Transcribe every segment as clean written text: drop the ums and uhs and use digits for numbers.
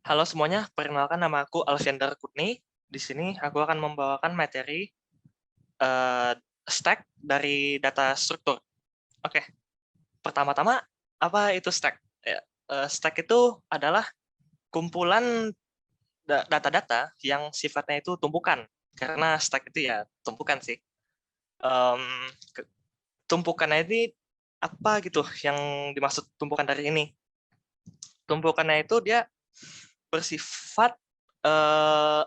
Halo semuanya, perkenalkan nama aku Alexander Kutni. Di sini aku akan membawakan materi eh, stack dari data struktur. Oke, pertama-tama apa itu stack? Ya, stack itu adalah kumpulan data-data yang sifatnya itu tumpukan. Karena stack itu ya tumpukan sih. Em, tumpukannya ini apa gitu yang dimaksud tumpukan dari ini? Tumpukannya itu dia bersifat eh,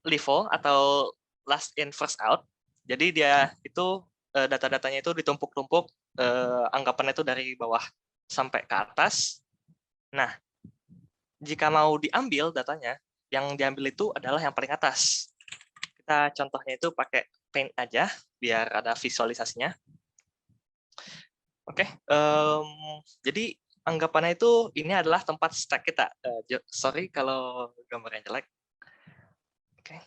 LIFO atau last in first out. Jadi dia itu data-datanya itu ditumpuk-tumpuk, anggapannya itu dari bawah sampai ke atas. Nah, jika mau diambil datanya, yang diambil itu adalah yang paling atas. Kita contohnya itu pakai Paint aja, biar ada visualisasinya. Oke, jadi anggapannya itu ini adalah tempat stack kita. Sorry kalau gambarnya jelek. Oke.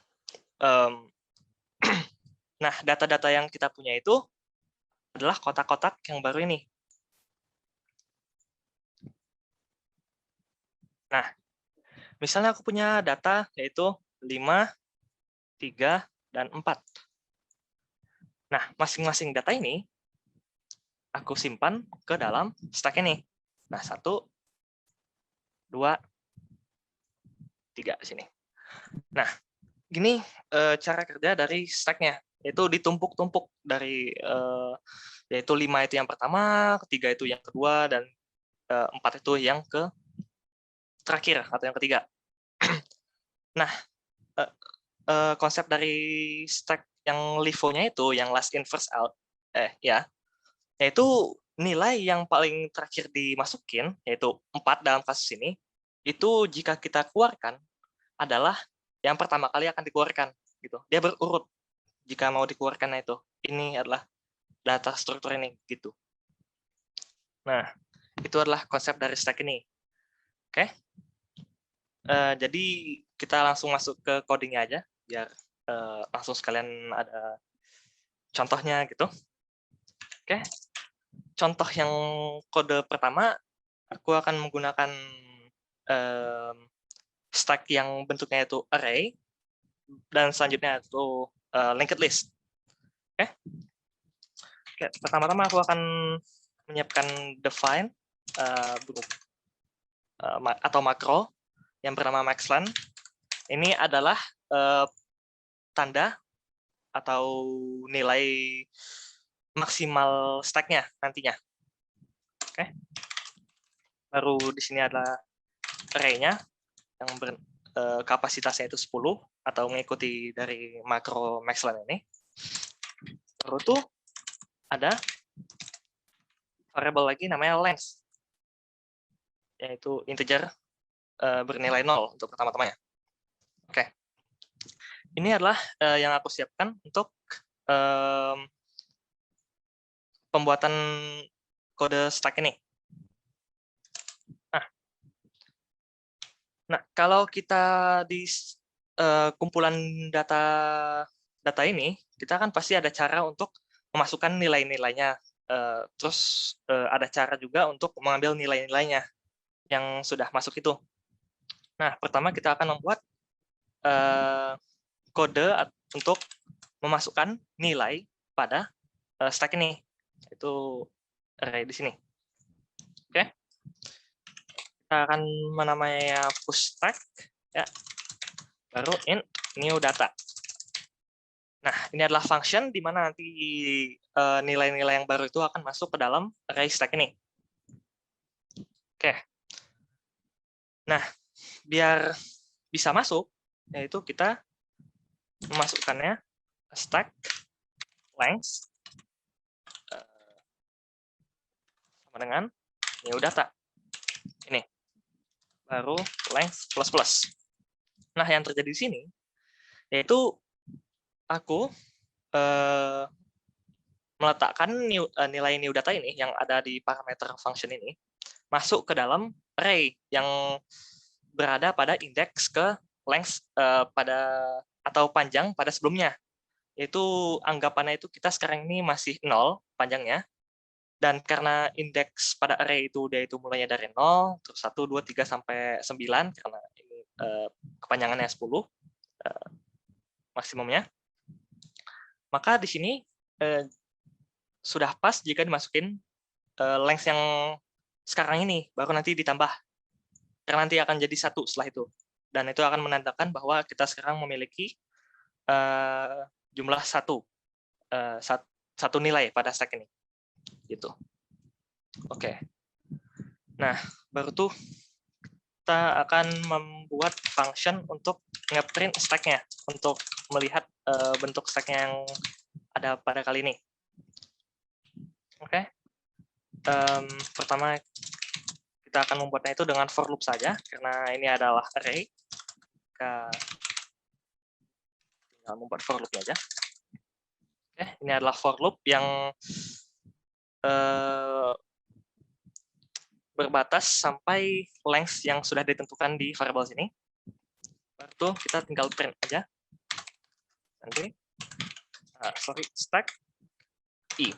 Nah, data-data yang kita punya itu adalah kotak-kotak yang baru ini. Nah, misalnya aku punya data yaitu 5, 3, dan 4. Nah, masing-masing data ini aku simpan ke dalam stack ini. Nah, 1, 2, 3 sini. Nah, gini cara kerja dari stack-nya, yaitu ditumpuk-tumpuk dari yaitu 5 itu yang pertama, 3 itu yang kedua, dan 4 itu yang ke terakhir atau yang ketiga. Nah, konsep dari stack yang LIFO-nya itu, yang last in first out, yaitu nilai yang paling terakhir dimasukin, yaitu 4 dalam kasus ini, itu jika kita keluarkan adalah yang pertama kali akan dikeluarkan. Gitu. Dia berurut jika mau dikeluarkan itu. Ini adalah data struktur ini. Gitu. Nah, itu adalah konsep dari stack ini. Oke. Jadi kita langsung masuk ke codingnya aja, biar langsung sekalian ada contohnya gitu. Oke, contoh yang kode pertama, aku akan menggunakan stack yang bentuknya itu array, dan selanjutnya itu linked list. Oke, pertama-tama aku akan menyiapkan define group atau makro yang bernama maxlen. Ini adalah tanda atau nilai maksimal stack-nya nantinya. Oke. Baru di sini adalah array-nya yang kapasitasnya itu 10 atau mengikuti dari makro maxlen ini. Baru tuh ada variable lagi namanya length, yaitu integer bernilai 0 untuk pertama-tamanya. Oke. Ini adalah yang aku siapkan untuk pembuatan kode stack ini. Nah, kalau kita di kumpulan data ini, kita kan pasti ada cara untuk memasukkan nilai-nilainya. Terus ada cara juga untuk mengambil nilai-nilainya yang sudah masuk itu. Nah, pertama kita akan membuat kode untuk memasukkan nilai pada stack ini, yaitu array di sini. Oke, kita akan menamainya push stack, ya. Baru int new data. Nah, ini adalah function di mana nanti nilai-nilai yang baru itu akan masuk ke dalam array stack ini. Oke. Nah, biar bisa masuk, yaitu kita memasukkannya stack length sama dengan new data. Ini. Baru length plus plus. Nah, yang terjadi di sini, yaitu aku meletakkan nilai new data ini yang ada di parameter function ini masuk ke dalam array yang berada pada indeks ke length pada atau panjang pada sebelumnya. Yaitu anggapannya itu kita sekarang ini masih 0 panjangnya. Dan karena indeks pada array itu dia itu mulainya dari 0, terus 1, 2, 3 sampai 9 karena ini kepanjangannya 10 maksimumnya. Maka di sini sudah pas jika dimasukin length yang sekarang ini, baru nanti ditambah. Karena nanti akan jadi 1 setelah itu. Dan itu akan menandakan bahwa kita sekarang memiliki jumlah satu nilai pada stack ini. Gitu. Oke. Nah, baru tuh kita akan membuat function untuk nge-print stack-nya, untuk melihat bentuk stack-nya yang ada pada kali ini. Oke. Pertama, kita akan membuatnya itu dengan for loop saja, karena ini adalah array. Kita tinggal membuat for loop aja. Oke, ini adalah for loop yang berbatas sampai length yang sudah ditentukan di variable sini. Baru kita tinggal print aja. Nanti, stack i.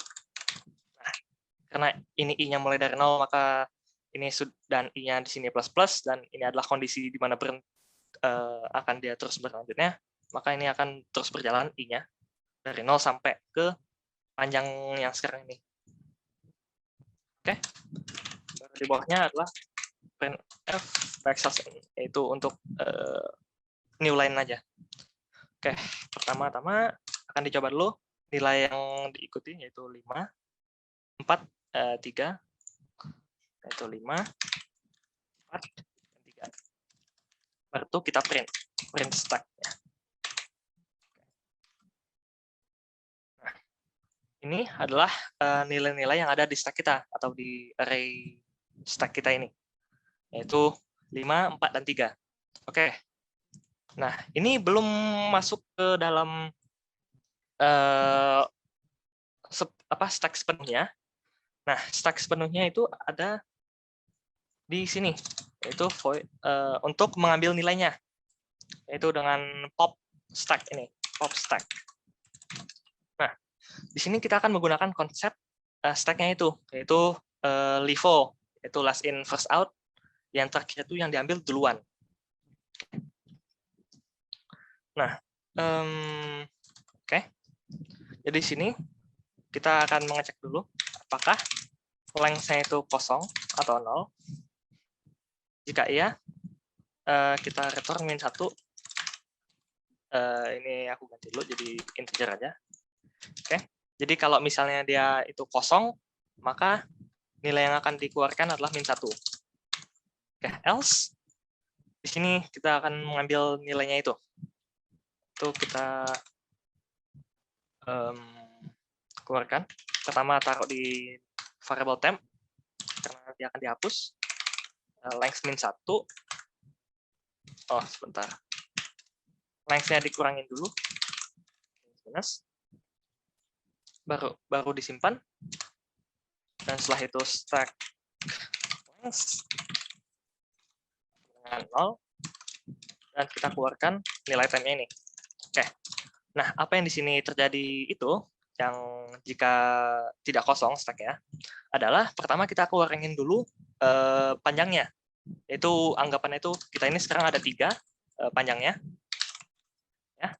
Nah, karena ini i-nya mulai dari 0, maka ini dan i-nya di sini plus plus, dan ini adalah kondisi di mana akan dia terus berlanjutnya, maka ini akan terus berjalan i-nya dari 0 sampai ke panjang yang sekarang ini. Oke. Di bawahnya adalah printf backslash n, yaitu untuk new line aja. Oke, pertama-tama akan dicoba dulu nilai yang diikuti, yaitu 5, 4, 3, yaitu 5, 4, dan 3. Baru kita print stack. Nah, ini adalah nilai-nilai yang ada di stack kita, atau di array stack kita ini, yaitu 5, 4, dan 3. Oke. Nah, ini belum masuk ke dalam stack sepenuhnya. Nah, stack sepenuhnya itu ada di sini, yaitu untuk mengambil nilainya, yaitu dengan pop stack ini, pop stack. Nah, di sini kita akan menggunakan konsep stack-nya itu, yaitu LIFO, yaitu last in first out, yang terakhir itu yang diambil duluan. Nah, oke. Jadi di sini kita akan mengecek dulu apakah length-nya itu kosong atau 0. Jika iya, kita return -1. Ini aku ganti dulu jadi integer aja. Oke. Jadi kalau misalnya dia itu kosong, maka nilai yang akan dikeluarkan adalah -1. Oke, else di sini kita akan mengambil nilainya itu. Itu kita keluarkan. Pertama taruh di variable temp karena nanti akan dihapus. Length -1. Oh, sebentar. Length-nya dikurangin dulu. Minus. Baru disimpan. Dan setelah itu stack length dengan 0. Dan kita keluarkan nilai temp-nya ini. Oke. Nah, apa yang di sini terjadi itu, yang jika tidak kosong stack-nya, adalah pertama kita keluarin dulu panjangnya. Itu anggapannya itu, kita ini sekarang ada 3 panjangnya. Ya.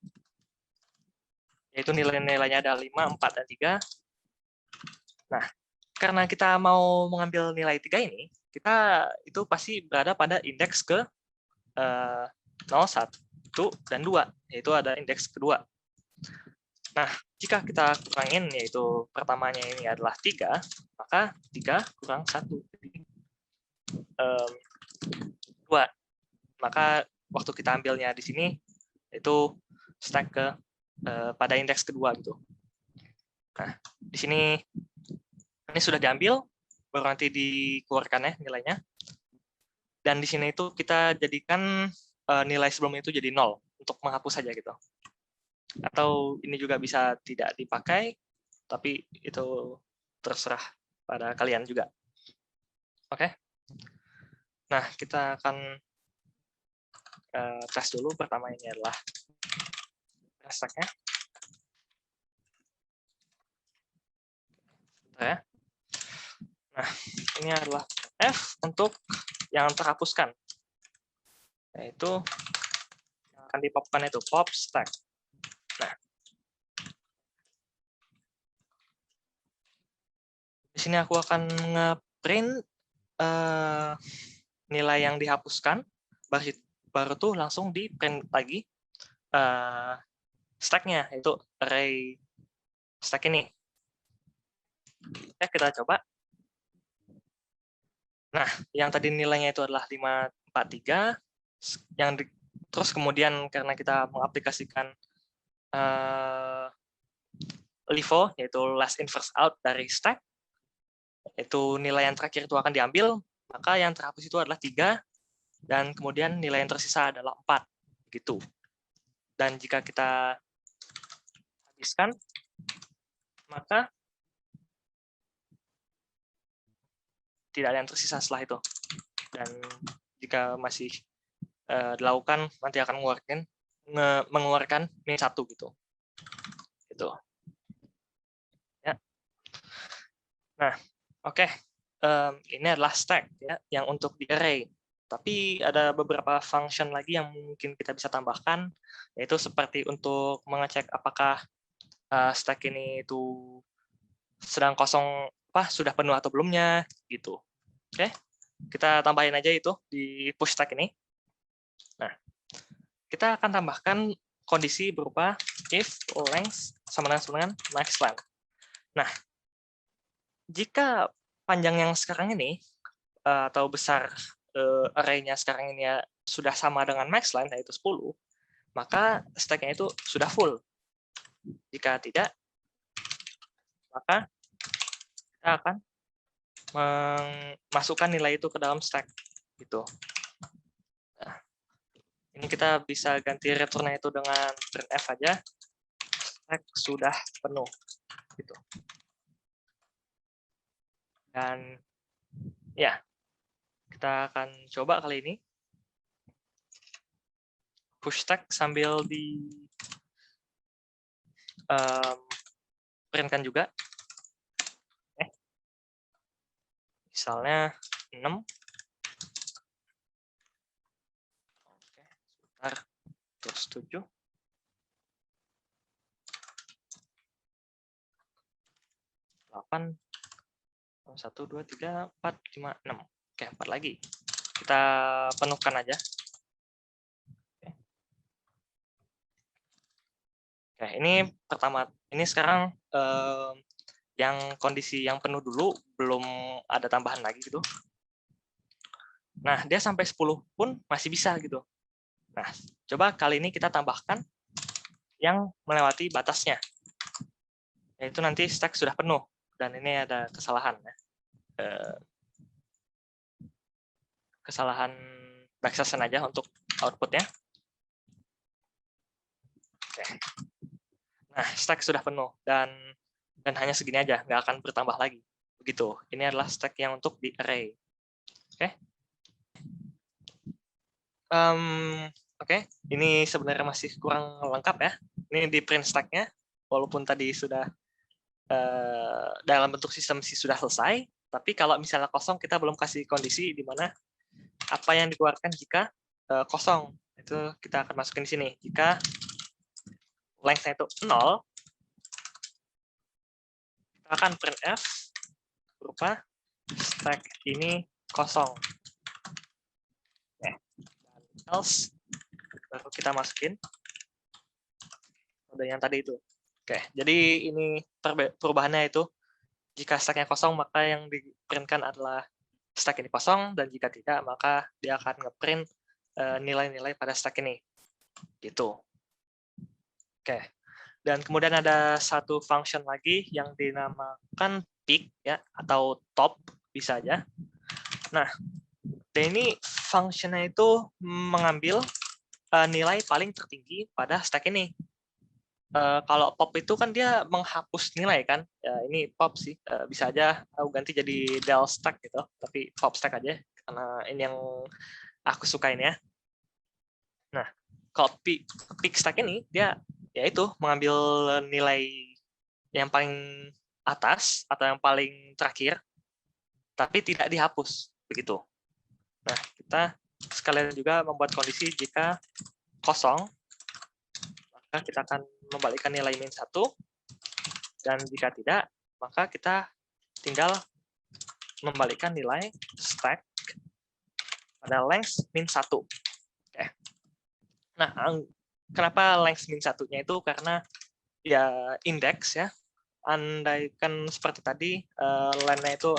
Yaitu nilai-nilainya ada 5, 4, dan 3. Nah, karena kita mau mengambil nilai 3 ini, kita itu pasti berada pada indeks ke 0, 1, dan 2, yaitu ada indeks kedua. Nah, jika kita kurangin, yaitu pertamanya ini adalah 3, maka 3 kurang 1. 2. Maka waktu kita ambilnya di sini, itu stack ke pada indeks kedua gitu. Nah, di sini ini sudah diambil, baru nanti dikeluarkan ya nilainya. Dan di sini itu kita jadikan nilai sebelum itu jadi 0 untuk menghapus saja gitu. Atau ini juga bisa tidak dipakai, tapi itu terserah pada kalian juga. Oke. Nah, kita akan tes dulu. Pertama ini adalah stack-nya. Ya. Nah, ini adalah F untuk yang terhapuskan, yaitu yang akan dipopkan itu pop stack. Nah, di sini aku akan nge-print nilai yang dihapuskan, baru tuh langsung di print lagi stack-nya, yaitu array stack ini. Oke, kita coba. Nah, yang tadi nilainya itu adalah 543, terus kemudian karena kita mengaplikasikan LIFO, yaitu last in first out dari stack, itu nilai yang terakhir itu akan diambil, maka yang terhapus itu adalah 3, dan kemudian nilai yang tersisa adalah 4. Gitu. Dan jika kita habiskan, maka tidak ada yang tersisa setelah itu. Dan jika masih dilakukan, nanti akan mengeluarkan -1 gitu. Gitu. Ya. Nah, oke. Ini adalah stack ya, yang untuk di array. Tapi ada beberapa function lagi yang mungkin kita bisa tambahkan, yaitu seperti untuk mengecek apakah stack ini itu sedang kosong, sudah penuh atau belumnya, gitu. Oke, kita tambahin aja itu di push stack ini. Nah, kita akan tambahkan kondisi berupa if length sama dengan max length. Nah, jika panjang yang sekarang ini atau besar array-nya sekarang ini ya sudah sama dengan max length, yaitu 10, maka stack-nya itu sudah full. Jika tidak, maka kita akan memasukkan nilai itu ke dalam stack. Gitu. Nah, ini kita bisa ganti return-nya itu dengan printf aja, stack sudah penuh. Gitu. Dan ya, kita akan coba kali ini push stack sambil di printkan juga. Misalnya 6. Oke, sebentar. Terus 7. 8. 1, 2, 3, 4, 5, 6. Oke, 4 lagi. Kita penuhkan aja. Oke, ini pertama. Ini sekarang yang kondisi yang penuh dulu, belum ada tambahan lagi gitu. Nah, dia sampai 10 pun masih bisa gitu. Nah, coba kali ini kita tambahkan yang melewati batasnya. Yaitu nanti stack sudah penuh. Dan ini ada kesalahan. Ya. Kesalahan backslash aja untuk outputnya. Oke. Nah, stack sudah penuh. Dan hanya segini aja, nggak akan bertambah lagi. Begitu. Ini adalah stack yang untuk di array. Oke. Oke, ini sebenarnya masih kurang lengkap ya. Ini di print stack-nya, walaupun tadi sudah dalam bentuk sistem sih sudah selesai, tapi kalau misalnya kosong kita belum kasih kondisi di mana apa yang dikeluarkan jika kosong. Itu kita akan masukin di sini. Jika length-nya itu 0, kita akan printf berupa stack ini kosong. Dan else baru kita masukin kode yang tadi itu. Oke, jadi ini perubahannya itu jika stack-nya kosong maka yang di-print-kan adalah stack ini kosong, dan jika tidak maka dia akan nge-print nilai-nilai pada stack ini. Gitu. Oke. Dan kemudian ada satu function lagi yang dinamakan peak ya atau top bisa aja. Nah, dan ini function-nya itu mengambil nilai paling tertinggi pada stack ini. Kalau pop itu kan dia menghapus nilai kan, ya, ini pop sih, bisa aja aku ganti jadi del stack gitu, tapi pop stack aja karena ini yang aku sukain ya. Nah, kalau peak stack ini dia yaitu mengambil nilai yang paling atas atau yang paling terakhir tapi tidak dihapus, begitu. Nah, kita sekalian juga membuat kondisi jika kosong, maka kita akan membalikkan nilai -1, dan jika tidak, maka kita tinggal membalikkan nilai stack pada length -1. Oke. Nah, kenapa length -1-nya itu? Karena ya indeks ya. Andaikan seperti tadi, len-nya itu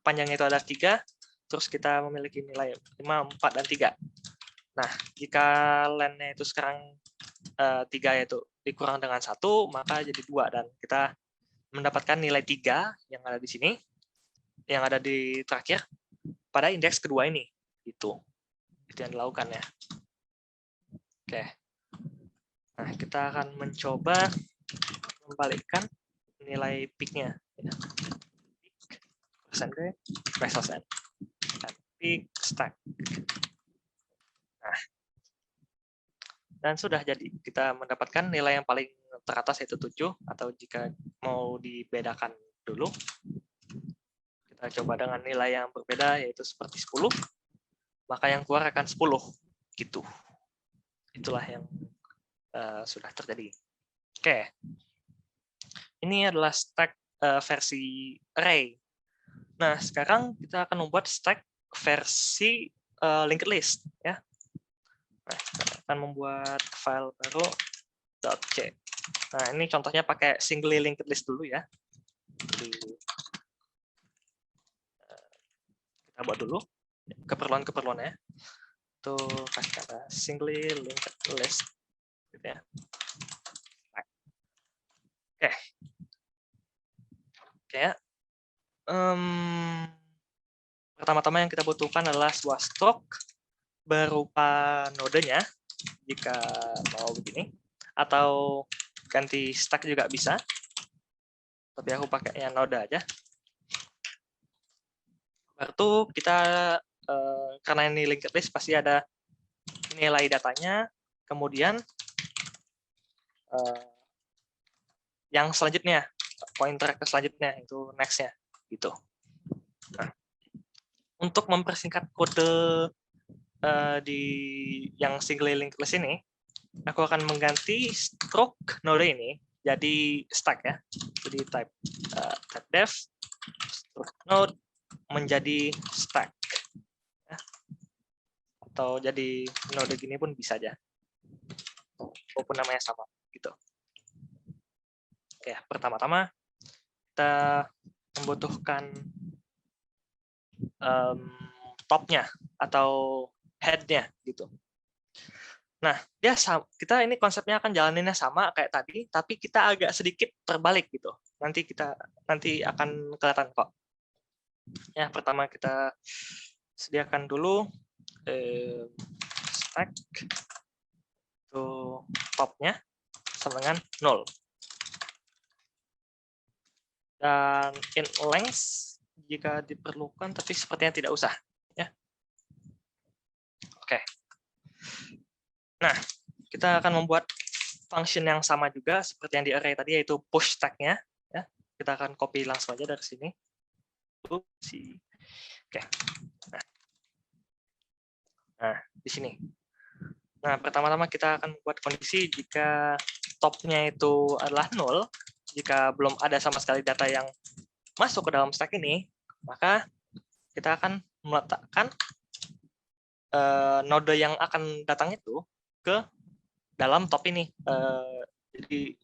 panjangnya itu ada 3, terus kita memiliki nilai 5, 4, dan 3. Nah, jika len-nya itu sekarang 3 yaitu dikurang dengan 1, maka jadi 2, dan kita mendapatkan nilai 3 yang ada di sini, yang ada di terakhir pada indeks kedua ini. Itu yang dilakukan ya. Oke. Nah, kita akan mencoba membalikkan nilai peak-nya. Peak, persen-D, persen, dan peak stack. Nah, dan sudah jadi. Kita mendapatkan nilai yang paling teratas yaitu 7, atau jika mau dibedakan dulu, kita coba dengan nilai yang berbeda yaitu seperti 10, maka yang keluar akan 10. Gitu. Itulah yang sudah terjadi. Oke. Ini adalah stack versi array. Nah, sekarang kita akan membuat stack versi linked list ya. Nah, kita akan membuat file baru .c. Nah, ini contohnya pakai singly linked list dulu ya. Jadi, kita buat dulu keperluan-keperluannya. Itu kasih kata singly linked list gitu ya. Oke. Oke. Pertama-tama yang kita butuhkan adalah sebuah stroke berupa nodenya, jika mau begini, atau ganti stack juga bisa, tapi aku pakainya node aja. Baru kita, karena ini linked list, pasti ada nilai datanya, kemudian yang selanjutnya, pointer ke selanjutnya, itu next-nya, gitu. Nah, untuk mempersingkat kode di yang single linked list ini, aku akan mengganti stroke node ini jadi stack ya. Jadi type def stroke node menjadi stack. Ya. Atau jadi node gini pun bisa aja. Walaupun namanya sama gitu. Oke, pertama-tama kita membutuhkan topnya atau head-nya gitu. Nah, kita ini konsepnya akan jalaninnya sama kayak tadi, tapi kita agak sedikit terbalik gitu. Nanti akan kelihatan kok. Ya, pertama kita sediakan dulu stack itu topnya sama dengan 0. Dan in length jika diperlukan, tapi sepertinya tidak usah. Ya. Oke. Nah, kita akan membuat function yang sama juga seperti yang di array tadi, yaitu push stack-nya. Ya. Kita akan copy langsung aja dari sini. Oke. Nah, di sini. Nah, pertama-tama kita akan membuat kondisi jika topnya itu adalah 0, jika belum ada sama sekali data yang masuk ke dalam stack ini, maka kita akan meletakkan node yang akan datang itu ke dalam top ini. Jadi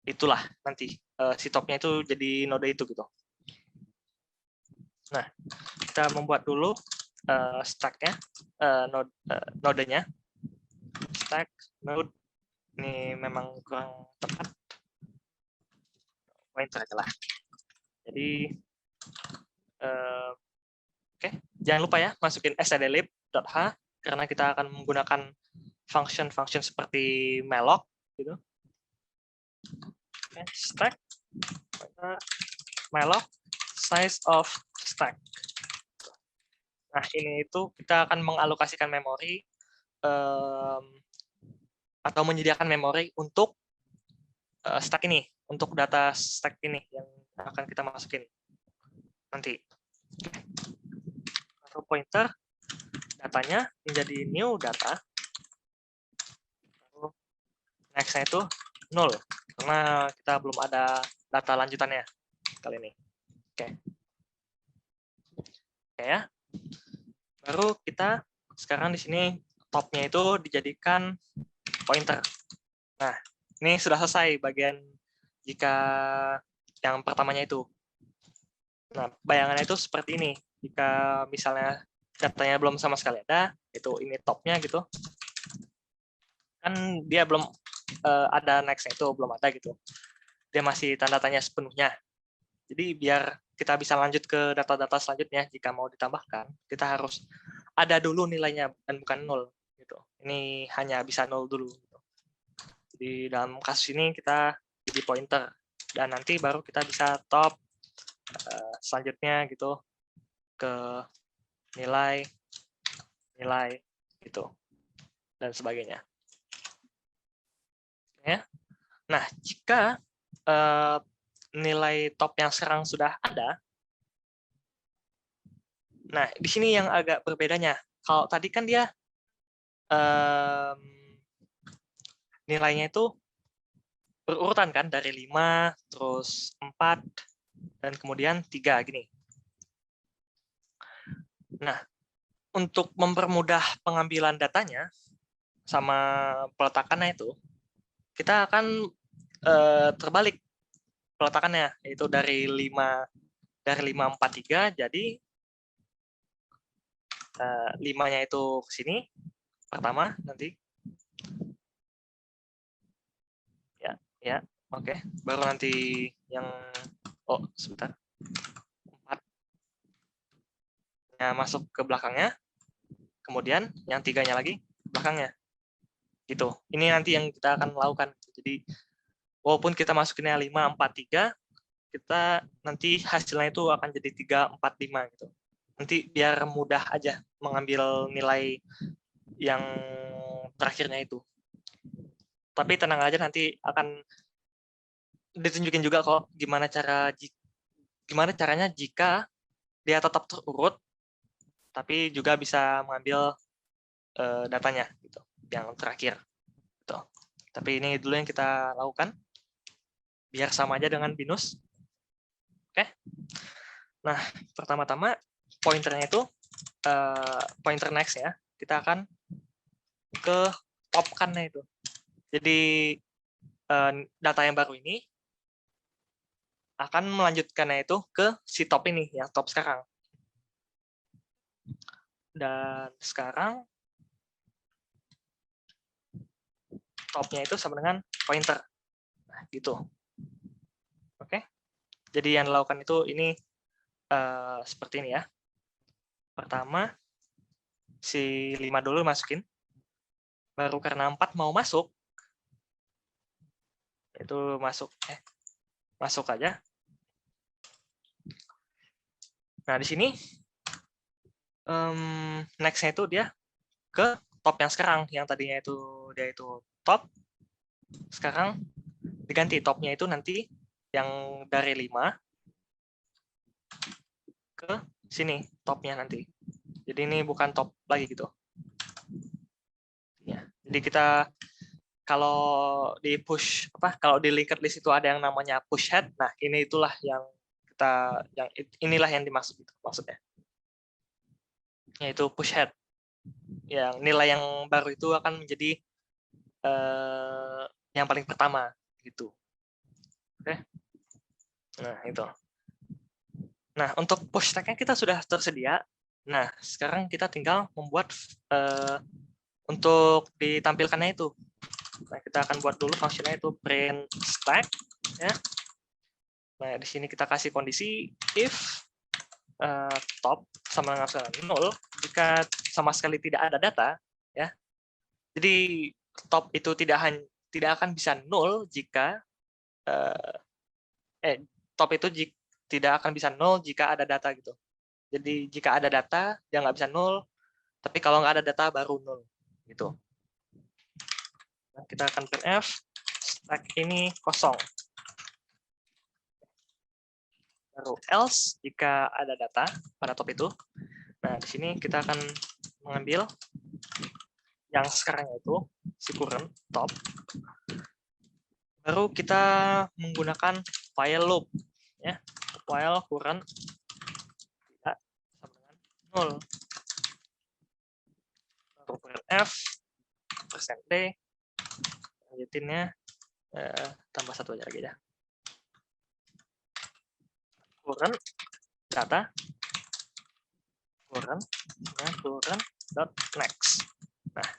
itulah nanti si topnya itu jadi node itu gitu. Nah, kita membuat dulu stack-nya, nodenya. Stack node ini memang kurang tepat. Pointer aja lah. Jadi oke, jangan lupa ya masukin stdlib.h karena kita akan menggunakan function seperti malloc gitu. Oke, stack malloc size of stack. Nah, ini itu kita akan mengalokasikan memori atau menyediakan memori untuk stack ini, untuk data stack ini yang akan kita masukin nanti. ke pointer, datanya menjadi new data. Lalu next-nya itu 0, karena kita belum ada data lanjutannya kali ini. Oke. Oke ya. Baru kita sekarang di sini top-nya itu dijadikan pointer. Nah, ini sudah selesai bagian jika yang pertamanya itu. Nah, bayangannya itu seperti ini. Jika misalnya datanya belum sama sekali ada, itu ini top-nya gitu. Kan dia belum ada next-nya itu, belum ada gitu. Dia masih tanda tanya sepenuhnya. Jadi biar kita bisa lanjut ke data-data selanjutnya, jika mau ditambahkan, kita harus ada dulu nilainya dan bukan 0. Gitu. Ini hanya bisa 0 dulu. Gitu. Jadi dalam kasus ini kita jadi pointer. Dan nanti baru kita bisa top selanjutnya gitu ke nilai gitu dan sebagainya. Ya. Nah, jika nilai top yang sekarang sudah ada, nah di sini yang agak berbedanya. Kalau tadi kan dia nilainya itu berurutan kan dari 5, terus 4, dan kemudian 3 gini. Nah, untuk mempermudah pengambilan datanya sama peletakannya itu, kita akan terbalik peletakannya, yaitu dari 5, 4, 3, jadi 5-nya itu ke sini, pertama nanti. Ya, oke. Baru nanti yang, sebentar. 4-nya masuk ke belakangnya, kemudian yang 3-nya lagi belakangnya. Gitu. Ini nanti yang kita akan lakukan. Jadi walaupun kita masukinnya 5, 4, 3, kita nanti hasilnya itu akan jadi 3, 4, 5 gitu. Nanti biar mudah aja mengambil nilai yang terakhirnya itu. Tapi tenang aja, nanti akan ditunjukin juga kok gimana caranya jika dia tetap terurut, tapi juga bisa mengambil datanya gitu, yang terakhir. Gitu. Tapi ini dulu yang kita lakukan, biar sama aja dengan binus. Oke. Nah, pertama-tama pointernya itu pointer next ya. Kita akan ke top-kan-nya itu. Jadi data yang baru ini akan melanjutkannya itu ke si top ini, yang top sekarang. Dan sekarang top-nya itu sama dengan pointer. Nah, gitu. Oke. Jadi yang dilakukan itu ini seperti ini ya. Pertama, si 5 dulu masukin. Baru karena 4 mau masuk, itu masuk aja. Nah, di sini next-nya itu dia ke top yang sekarang, yang tadinya itu dia itu top, sekarang diganti topnya itu nanti yang dari 5 ke sini topnya nanti. Jadi ini bukan top lagi gitu. Ya, jadi kita kalau di push kalau di linked list itu ada yang namanya push head. Nah, ini itulah yang inilah yang dimaksud itu maksudnya. Yaitu push head. Yang nilai yang baru itu akan menjadi yang paling pertama gitu. Oke. Nah, itu. Nah, untuk push tag-nya kita sudah tersedia. Nah, sekarang kita tinggal membuat untuk ditampilkannya itu. Nah, kita akan buat dulu fungsinya itu print stack ya. Nah, di sini kita kasih kondisi if top sama dengan 0 jika sama sekali tidak ada data ya. Jadi top itu tidak akan bisa 0 jika top itu tidak akan bisa 0 jika ada data gitu. Jadi jika ada data dia nggak bisa 0, tapi kalau nggak ada data baru 0 gitu. Nah, kita akan printf stack ini kosong. Baru else jika ada data pada top itu. Nah, Nah, di sini kita akan mengambil yang sekarang itu si current top. Baru kita menggunakan while loop, ya. While current tidak sama dengan 0. Baru printf %d, lanjutinnya tambah satu aja lagi ya. Current data current dot next. Nah,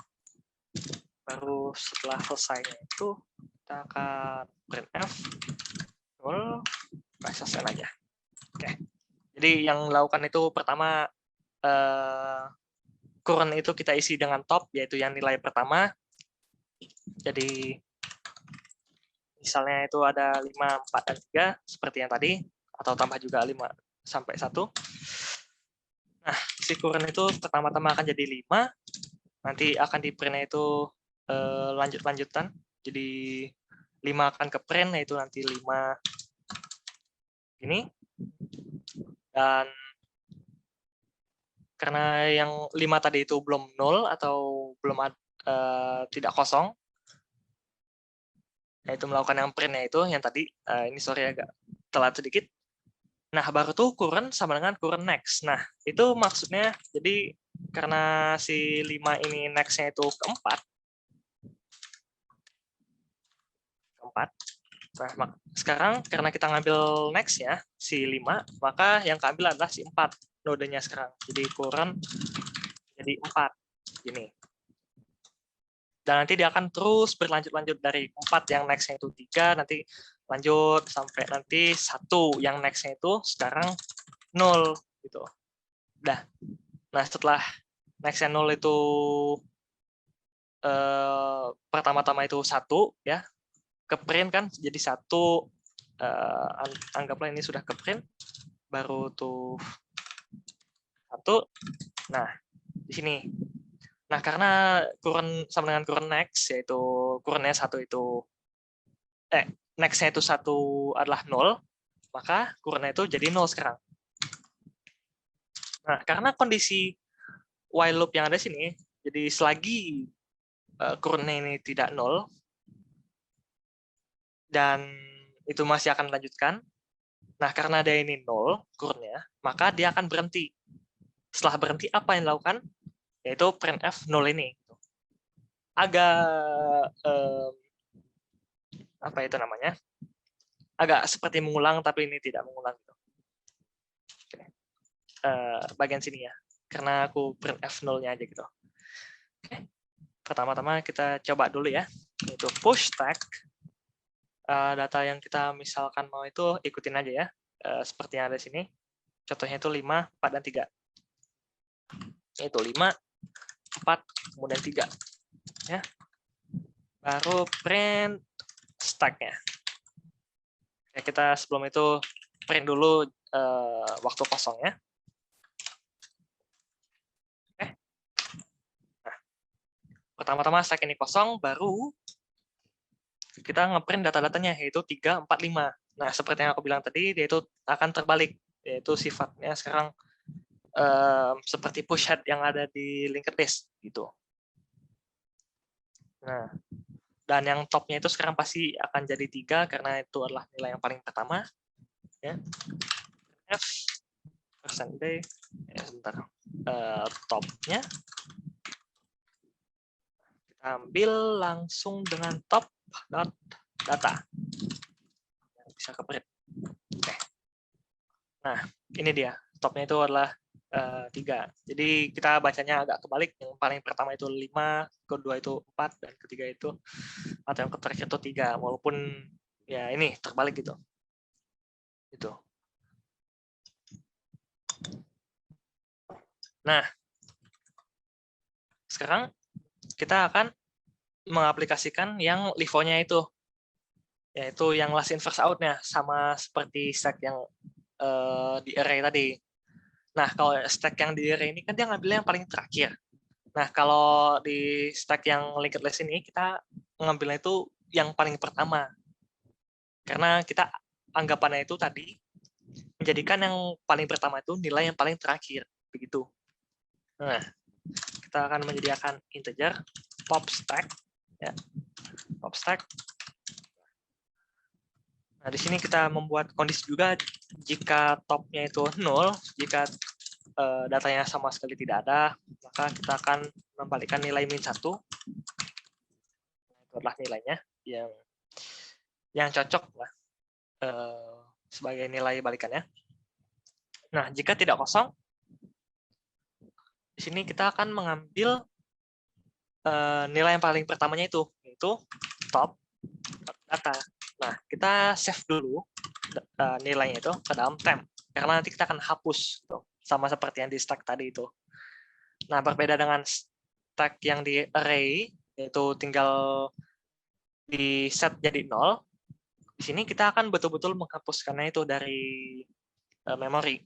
baru setelah selesainya itu kita akan printf 0, selesai aja. Oke. Jadi yang lakukan itu pertama current itu kita isi dengan top, yaitu yang nilai pertama. Jadi misalnya itu ada 5, 4, dan 3 seperti yang tadi, atau tambah juga 5 sampai 1. Nah, si current itu pertama-tama akan jadi 5, nanti akan di print itu lanjut-lanjutan. Jadi 5 akan ke print, yaitu nanti 5 ini. Dan karena yang 5 tadi itu belum 0 atau belum tidak kosong, yaitu melakukan yang print-nya itu yang tadi, ini sorry agak telat sedikit. Nah, baru tuh current sama dengan current next. Nah, itu maksudnya jadi karena si 5 ini next-nya itu keempat. Nah, sekarang karena kita ngambil next ya, si 5, maka yang keambil adalah si 4 nodenya sekarang. Jadi current jadi 4 gini. Dan nanti dia akan terus berlanjut-lanjut dari 4 yang next-nya itu 3, nanti lanjut sampai nanti 1 yang next-nya itu sekarang 0 gitu. Udah. Nah, setelah next-nya 0 itu pertama-tama itu 1 ya. Ke print kan jadi 1, anggaplah ini sudah ke print, baru tuh 1. Nah, di sini. Nah, karena current sama dengan current next, yaitu current-nya 1 itu next-nya itu 1 adalah 0, maka current-nya itu jadi 0 sekarang. Nah, karena kondisi while loop yang ada di sini, jadi selagi current-nya ini tidak 0 dan itu masih akan dilanjutkan. Nah, karena ada ini 0 current-nya, maka dia akan berhenti. Setelah berhenti, apa yang dilakukan? Yaitu printf 0 ini. Agak apa itu namanya? Agak seperti mengulang, tapi ini tidak mengulang. Oke. Bagian sini ya, karena aku printf 0-nya aja gitu. Oke. Pertama-tama kita coba dulu ya, yaitu push stack. Data yang kita misalkan mau itu ikutin aja ya, seperti yang ada di sini. Contohnya itu 5, 4, dan 3. Itu 5, 4, kemudian 3. Ya. Baru print stack-nya. Ya, kita sebelum itu print dulu waktu kosongnya. Oke. Nah, pertama-tama stack ini kosong, baru kita ngeprint data-datanya, yaitu 3, 4, 5. Nah, seperti yang aku bilang tadi, dia itu akan terbalik, yaitu sifatnya sekarang seperti push head yang ada di linked list gitu. Nah, dan yang topnya itu sekarang pasti akan jadi 3 karena itu adalah nilai yang paling pertama. Ya. F %d, sebentar, topnya kita ambil langsung dengan top data yang bisa ke print. Oke. Nah, ini dia topnya itu adalah 3. Jadi kita bacanya agak kebalik. Yang paling pertama itu 5, kedua itu 4, dan ketiga itu atau yang terakhir itu 3. Walaupun ya ini terbalik gitu. Itu. Nah, sekarang kita akan mengaplikasikan yang LIFO-nya itu, yaitu yang last in first out-nya, sama seperti stack yang di array tadi. Nah, kalau stack yang di array ini kan dia ngambilnya yang paling terakhir. Nah, kalau di stack yang linked list ini, kita ngambilnya itu yang paling pertama. Karena kita anggapannya itu tadi, menjadikan yang paling pertama itu nilai yang paling terakhir. Begitu. Nah, kita akan menyediakan integer top stack, ya, top stack. Nah, di sini kita membuat kondisi juga jika topnya itu 0, jika datanya sama sekali tidak ada, maka kita akan membalikkan nilai -1. Itu adalah nilainya yang cocok lah sebagai nilai balikannya. Nah, jika tidak kosong, di sini kita akan mengambil nilai yang paling pertamanya yaitu top data. Nah, kita save dulu nilainya itu ke dalam temp, karena nanti kita akan hapus, sama seperti yang di stack tadi itu. Nah, berbeda dengan stack yang di array, yaitu tinggal di set jadi 0, di sini kita akan betul-betul menghapuskannya itu dari memori.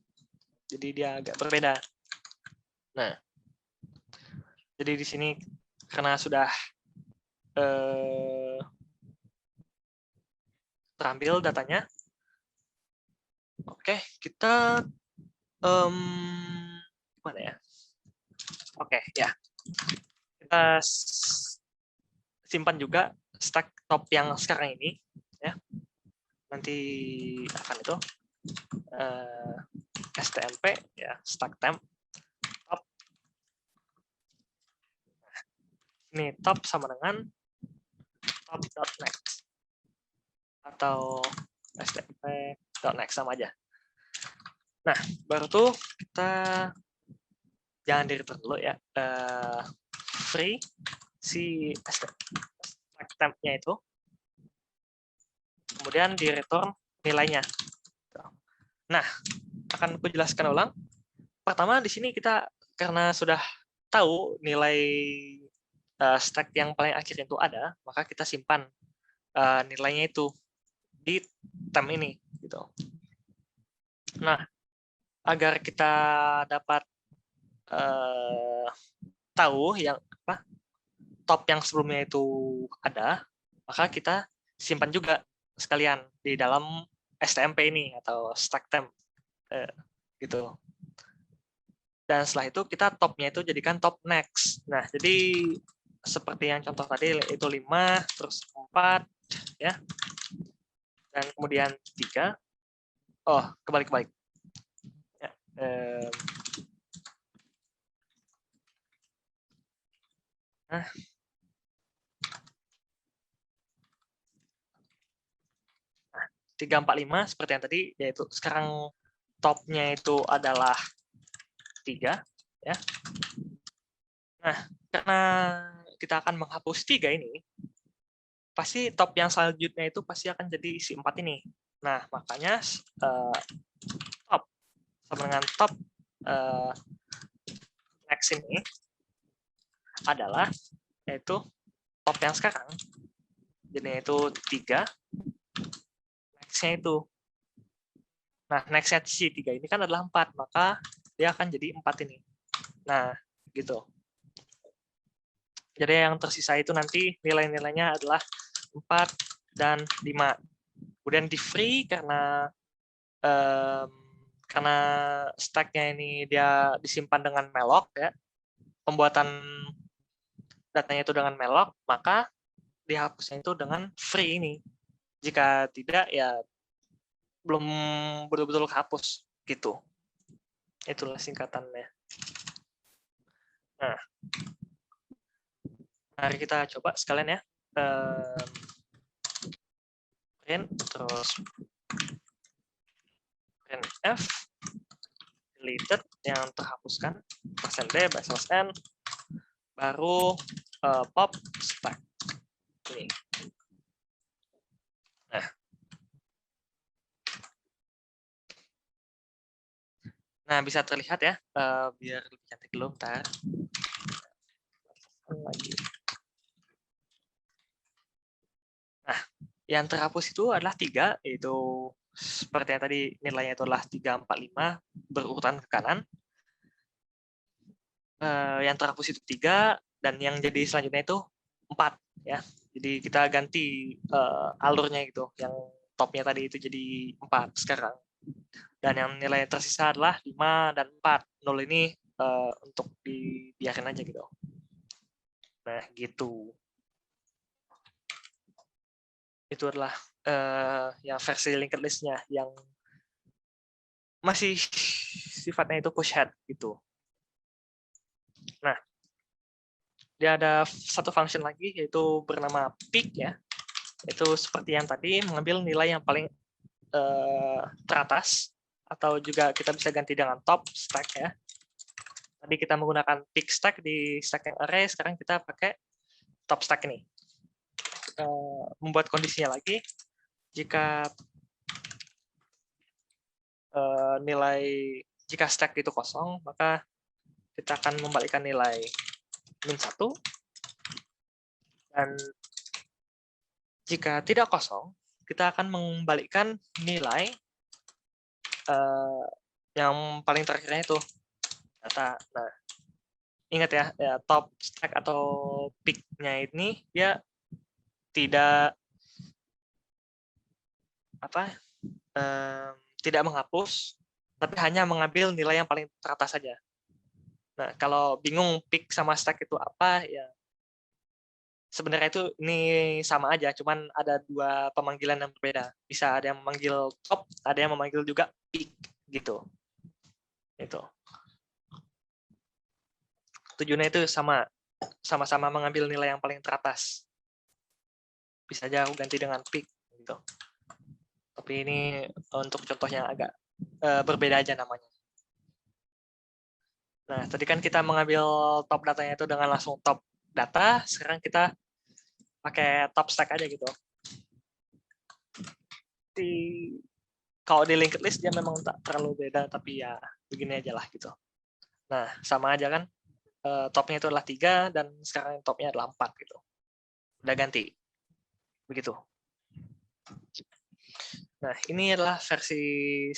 Jadi dia agak berbeda. Nah, jadi di sini karena sudah terambil datanya, oke, kita gimana ya? Oke, ya. Kita simpan juga stack top yang sekarang ini, ya. Nanti akan itu stmp, ya, stack temp top. Ini top sama dengan top.next atau stmp.next sama aja. Nah, baru tuh kita jangan di return dulu ya, free si stack temp-nya itu, kemudian di return nilainya. Nah, akan aku jelaskan ulang. Pertama di sini kita karena sudah tahu nilai stack yang paling akhir itu ada, maka kita simpan nilainya itu di temp ini, gitu. Nah, agar kita dapat tahu yang top yang sebelumnya itu ada, maka kita simpan juga sekalian di dalam stmp ini atau stack temp, gitu. Dan setelah itu kita topnya itu jadikan top next. Nah, jadi seperti yang contoh tadi itu 5, terus 4, ya, dan kemudian 3. Oh, kebalik. Ya, nah, 3, 4, 5 seperti yang tadi, yaitu sekarang topnya itu adalah 3, ya. Nah, karena kita akan menghapus 3 ini, pasti top yang selanjutnya itu pasti akan jadi isi 4 ini. Nah, makanya top sama dengan top next ini adalah yaitu top yang sekarang. Jadi itu 3, next-nya itu. Nah, next-nya si 3 ini kan adalah 4, maka dia akan jadi 4 ini. Nah, gitu. Jadi yang tersisa itu nanti nilai-nilainya adalah 4 dan 5. Kemudian di free karena stack-nya ini dia disimpan dengan malloc, ya. Pembuatan datanya itu dengan malloc, maka dihapusnya itu dengan free ini. Jika tidak, ya belum betul-betul kehapus, gitu. Itulah singkatannya. Nah, mari kita coba sekalian ya. Print, terus printf, deleted yang terhapuskan, %d/n, baru pop stack. Ini. Nah, bisa terlihat ya, biar lebih cantik dulu, bentar. Lagi. Nah, yang terhapus itu adalah 3, yaitu seperti yang tadi nilainya itu adalah 3, 4, 5, berurutan ke kanan. Yang terhapus itu 3, dan yang jadi selanjutnya itu 4. Ya. Jadi kita ganti alurnya gitu, yang topnya tadi itu jadi 4 sekarang. Dan yang nilai tersisa adalah 5 dan 4. 0 ini untuk dibiarin aja gitu. Nah, gitu. Itu adalah yang versi linked list-nya yang masih sifatnya itu push head gitu. Nah, dia ada satu function lagi yaitu bernama pick ya. Itu seperti yang tadi mengambil nilai yang paling teratas, atau juga kita bisa ganti dengan top stack ya. Tadi kita menggunakan pick stack di stack yang array, sekarang kita pakai top stack ini. Membuat kondisinya lagi, jika jika stack itu kosong, maka kita akan membalikkan nilai -1, dan jika tidak kosong, kita akan membalikkan nilai yang paling terakhirnya itu data. Nah, ingat ya, top stack atau pick-nya ini dia tidak tidak menghapus, tapi hanya mengambil nilai yang paling teratas saja. Nah, kalau bingung pick sama stack itu apa, ya sebenarnya itu ini sama aja, cuman ada dua pemanggilan yang berbeda. Bisa ada yang memanggil top, ada yang memanggil juga pick gitu. Itu. Tujuannya itu sama-sama mengambil nilai yang paling teratas. Bisa aja aku ganti dengan pick gitu. Tapi ini untuk contohnya agak berbeda aja namanya. Nah, tadi kan kita mengambil top datanya itu dengan langsung top data, sekarang kita pakai top stack aja gitu. Kalau di linked list dia memang tak terlalu beda, tapi ya begini aja lah gitu. Nah, sama aja kan, topnya itu adalah 3, dan sekarang topnya adalah 4 gitu. Udah ganti. Begitu. Nah, ini adalah versi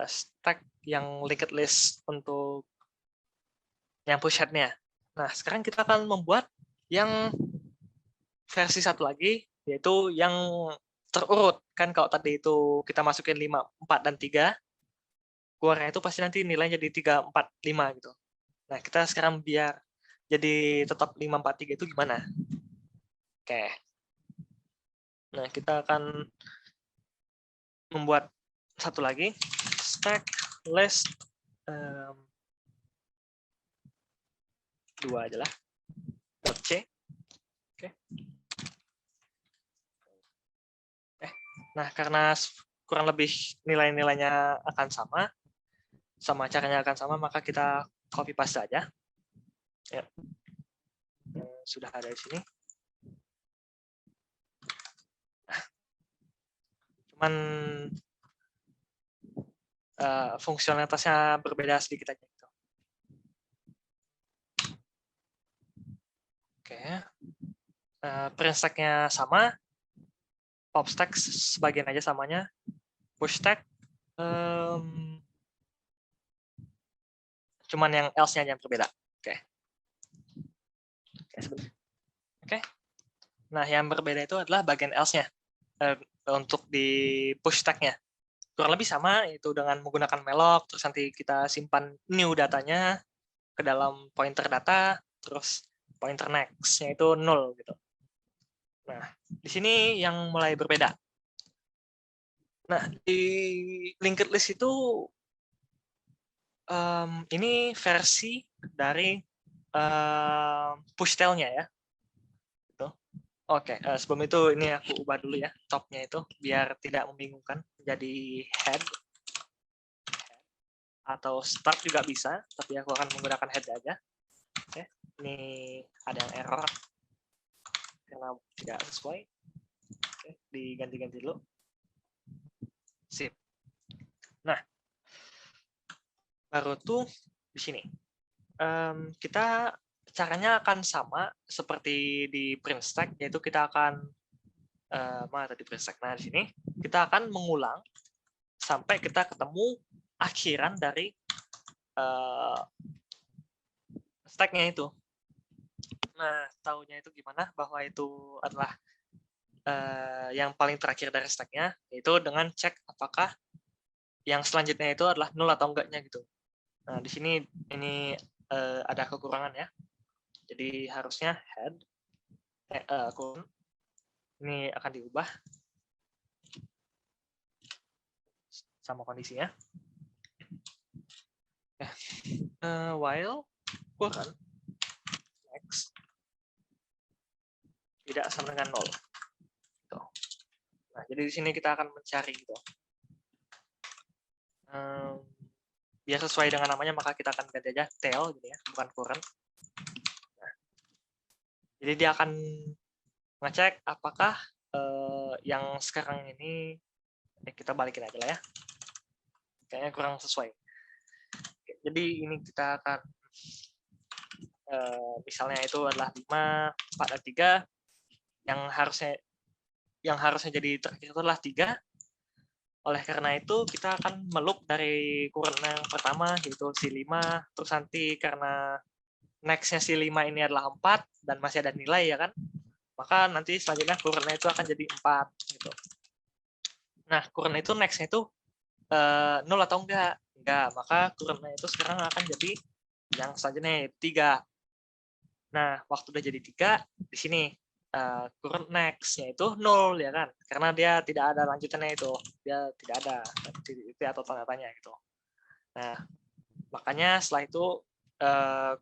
stack yang linked list untuk yang push head-nya. Nah, sekarang kita akan membuat yang versi satu lagi, yaitu yang terurut. Kan kalau tadi itu kita masukin 5, 4, dan 3, keluarnya itu pasti nanti nilainya jadi 3, 4, 5 gitu. Nah, kita sekarang biar jadi tetap 5, 4, 3 itu gimana? Oke. Nah, kita akan membuat satu lagi, stack list 2 aja lah. .c. Oke. Nah, karena kurang lebih nilai-nilainya akan sama caranya akan sama, maka kita copy paste saja. Ya. Sudah ada di sini. Cuman fungsionalitasnya berbeda sedikit aja. Gitu. Oke. Print stack-nya sama. Pop stack sebagian aja samanya. Push stack cuman yang else-nya yang berbeda. Oke. Oke. Nah, yang berbeda itu adalah bagian else-nya untuk di push stack-nya. Kurang lebih sama, itu dengan menggunakan malloc, terus nanti kita simpan new datanya ke dalam pointer data, terus pointer next-nya itu 0 gitu. Nah, di sini yang mulai berbeda. Nah, di linked list itu ini versi dari push tail-nya ya. Gitu. Oke, sebelum itu ini aku ubah dulu ya top-nya itu biar tidak membingungkan, menjadi head atau start juga bisa, tapi aku akan menggunakan head aja. Oke, ini ada yang error karena tidak sesuai. Oke, diganti-ganti dulu. Sip. Nah, baru tuh di sini. Kita caranya akan sama seperti di print stack, yaitu kita akan mana tadi print stack. Nah, di sini kita akan mengulang sampai kita ketemu akhiran dari stack-nya itu. Nah, tahunya itu gimana? Bahwa itu adalah yang paling terakhir dari stack-nya, yaitu dengan cek apakah yang selanjutnya itu adalah 0 atau enggaknya gitu. Nah, di sini ini ada kekurangan ya. Jadi harusnya head current ini akan diubah sama kondisinya. While current next tidak sama dengan 0. Gitu. Nah, jadi di sini kita akan mencari gitu. Biar sesuai dengan namanya maka kita akan ganti aja tail gitu ya, bukan current. Nah, jadi dia akan ngecek apakah yang sekarang ini kita balikin aja lah ya. Kayaknya kurang sesuai. Oke, jadi ini kita akan misalnya itu adalah 5, 4, dan 3 yang harusnya jadi terakhir itu adalah 3. Oleh karena itu kita akan meloop dari current yang pertama yaitu si 5, terus nanti karena next-nya si 5 ini adalah 4 dan masih ada nilai ya kan, maka nanti selanjutnya current-nya itu akan jadi 4 gitu. Nah, current itu next-nya itu 0 atau enggak? Enggak, maka current-nya itu sekarang akan jadi yang selanjutnya 3. Nah, waktu udah jadi 3, di sini current next-nya itu 0 ya kan, karena dia tidak ada lanjutannya itu, dia tidak ada titik atau tanda tanya gitu. Nah, makanya setelah itu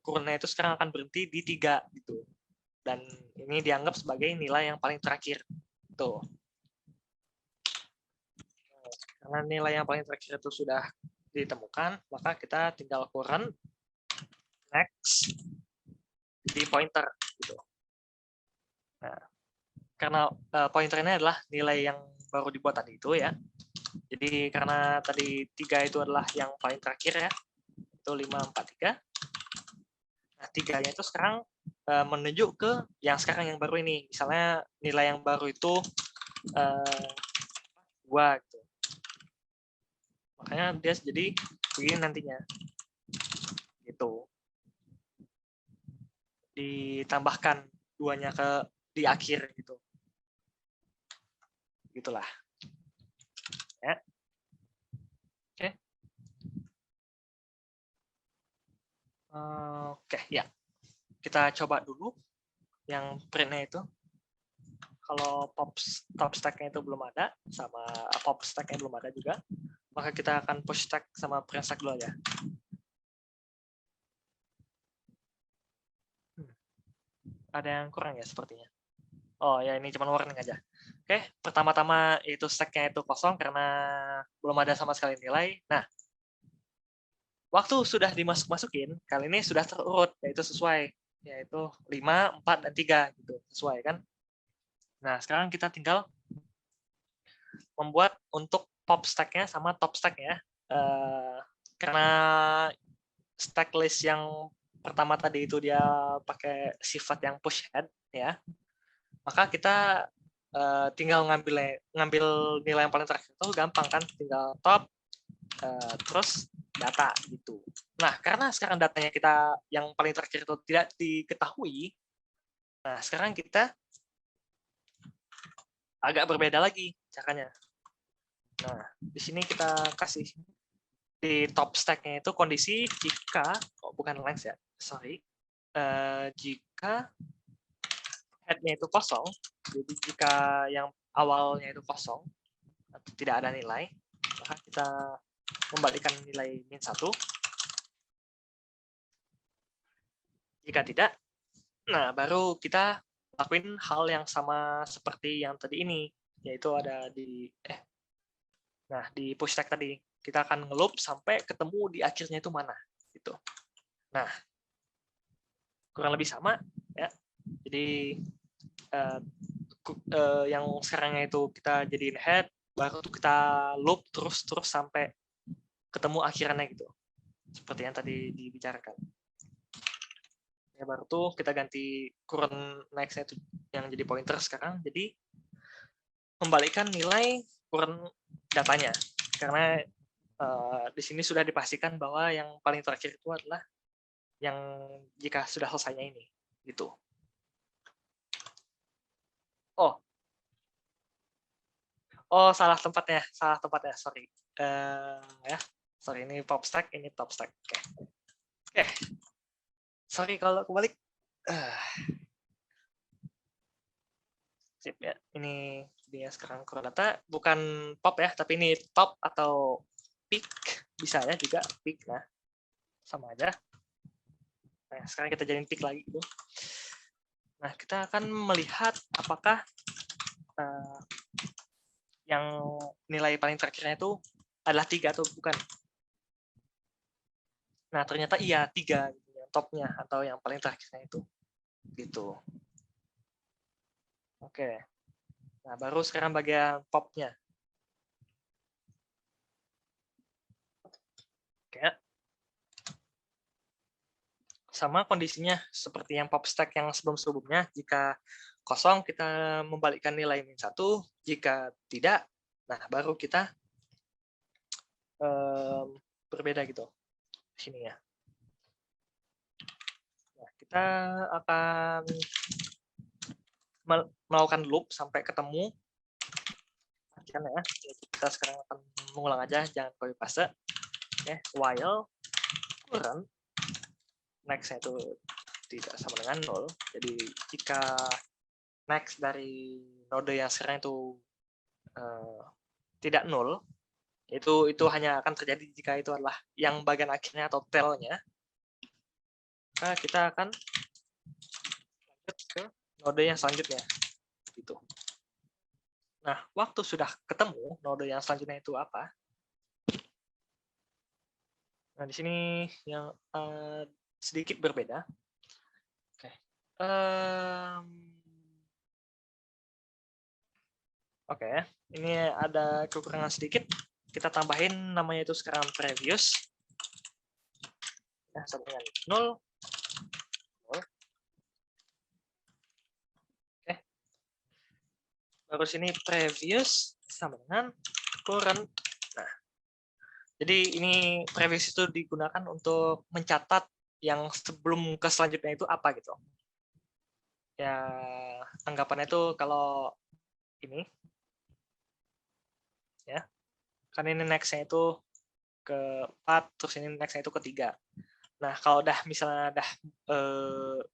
current-nya itu sekarang akan berhenti di 3 gitu, dan ini dianggap sebagai nilai yang paling terakhir tuh. Karena nilai yang paling terakhir itu sudah ditemukan, maka kita tinggal current next di pointer gitu. Nah, karena pointer ini adalah nilai yang baru dibuat tadi itu ya. Jadi karena tadi 3 itu adalah yang paling terakhir ya, itu 5, 4, 3. Nah, 3-nya itu sekarang menuju ke yang sekarang yang baru ini. Misalnya nilai yang baru itu 2 gitu. Makanya dia jadi begini nantinya. Gitu. Ditambahkan 2-nya di akhir gitu. Gitulah. Ya. Oke. Oke, ya. Kita coba dulu yang printnya itu. Kalau top stack-nya itu belum ada, sama pop stack-nya belum ada juga, maka kita akan push stack sama print stack dulu aja. Ada yang kurang ya sepertinya. Oh ya, ini cuma warning aja. Oke, pertama-tama itu stack-nya itu kosong karena belum ada sama sekali nilai. Nah, waktu sudah dimasuk-masukin, kali ini sudah terurut, yaitu sesuai. Yaitu 5, 4, dan 3. Gitu, sesuai kan? Nah, sekarang kita tinggal membuat untuk pop stack-nya sama top stack-nya. Karena stack list yang pertama tadi itu dia pakai sifat yang push head, ya, maka kita tinggal ngambil nilai yang paling terakhir itu gampang kan, tinggal top terus data gitu. Nah, karena sekarang datanya kita yang paling terakhir itu tidak diketahui, nah sekarang kita agak berbeda lagi caranya. Nah, di sini kita kasih di top stack-nya itu kondisi jika, bukan length ya, sorry, jika head-nya itu kosong, jadi jika yang awalnya itu kosong atau tidak ada nilai, maka kita membalikan nilai -1. Jika tidak, nah baru kita lakuin hal yang sama seperti yang tadi ini, yaitu ada di di push stack tadi. Kita akan ngeloop sampai ketemu di akhirnya itu mana gitu. Nah, kurang lebih sama ya. Jadi yang sekarangnya itu kita jadiin head, baru tuh kita loop terus sampai ketemu akhirannya gitu. Seperti yang tadi dibicarakan. Ya, baru tuh kita ganti current next-nya itu yang jadi pointer sekarang, jadi membalikkan nilai current datanya. Karena di sini sudah dipastikan bahwa yang paling terakhir itu adalah yang jika sudah selesainya ini, gitu. Oh, salah tempatnya, sorry. Ya. Sorry, ini pop stack, ini top stack. Oke. Sorry kalau kebalik. Sip ya. Ini dia sekarang core data, bukan pop ya, tapi ini top atau peak, bisa ya juga peak. Nah, sama aja. Nah, sekarang kita jadiin peak lagi gitu. Nah, kita akan melihat apakah yang nilai paling terakhirnya itu adalah 3 atau bukan. Nah, ternyata iya 3 gitu, yang topnya atau yang paling terakhirnya itu. Gitu. Oke. Nah, baru sekarang bagian popnya. Oke. Sama kondisinya seperti yang pop stack yang sebelum-sebelumnya. Jika kosong, kita membalikkan nilai -1. Jika tidak, nah baru kita berbeda gitu. Sini ya. Nah, kita akan melakukan loop sampai ketemu. Ya. Kita sekarang akan mengulang aja, jangan copy paste. While current next-nya itu tidak sama dengan 0. Jadi jika next dari node yang sekarang itu tidak 0, itu hanya akan terjadi jika itu adalah yang bagian akhirnya atau tail-nya. Nah, kita akan lanjut ke node yang selanjutnya. Gitu. Nah, waktu sudah ketemu node yang selanjutnya itu apa? Nah, di sini yang sedikit berbeda. Oke. Oke, ini ada kekurangan sedikit. Kita tambahin namanya itu sekarang previous. Nah, sama dengan 0. Oke. Baru sini previous sama dengan current. Nah, jadi ini previous itu digunakan untuk mencatat yang sebelum ke selanjutnya itu apa gitu. Ya, anggapannya itu kalau ini ya. Kan ini next-nya itu ke-4, terus ini next-nya itu ke-3. Nah, kalau udah misalnya udah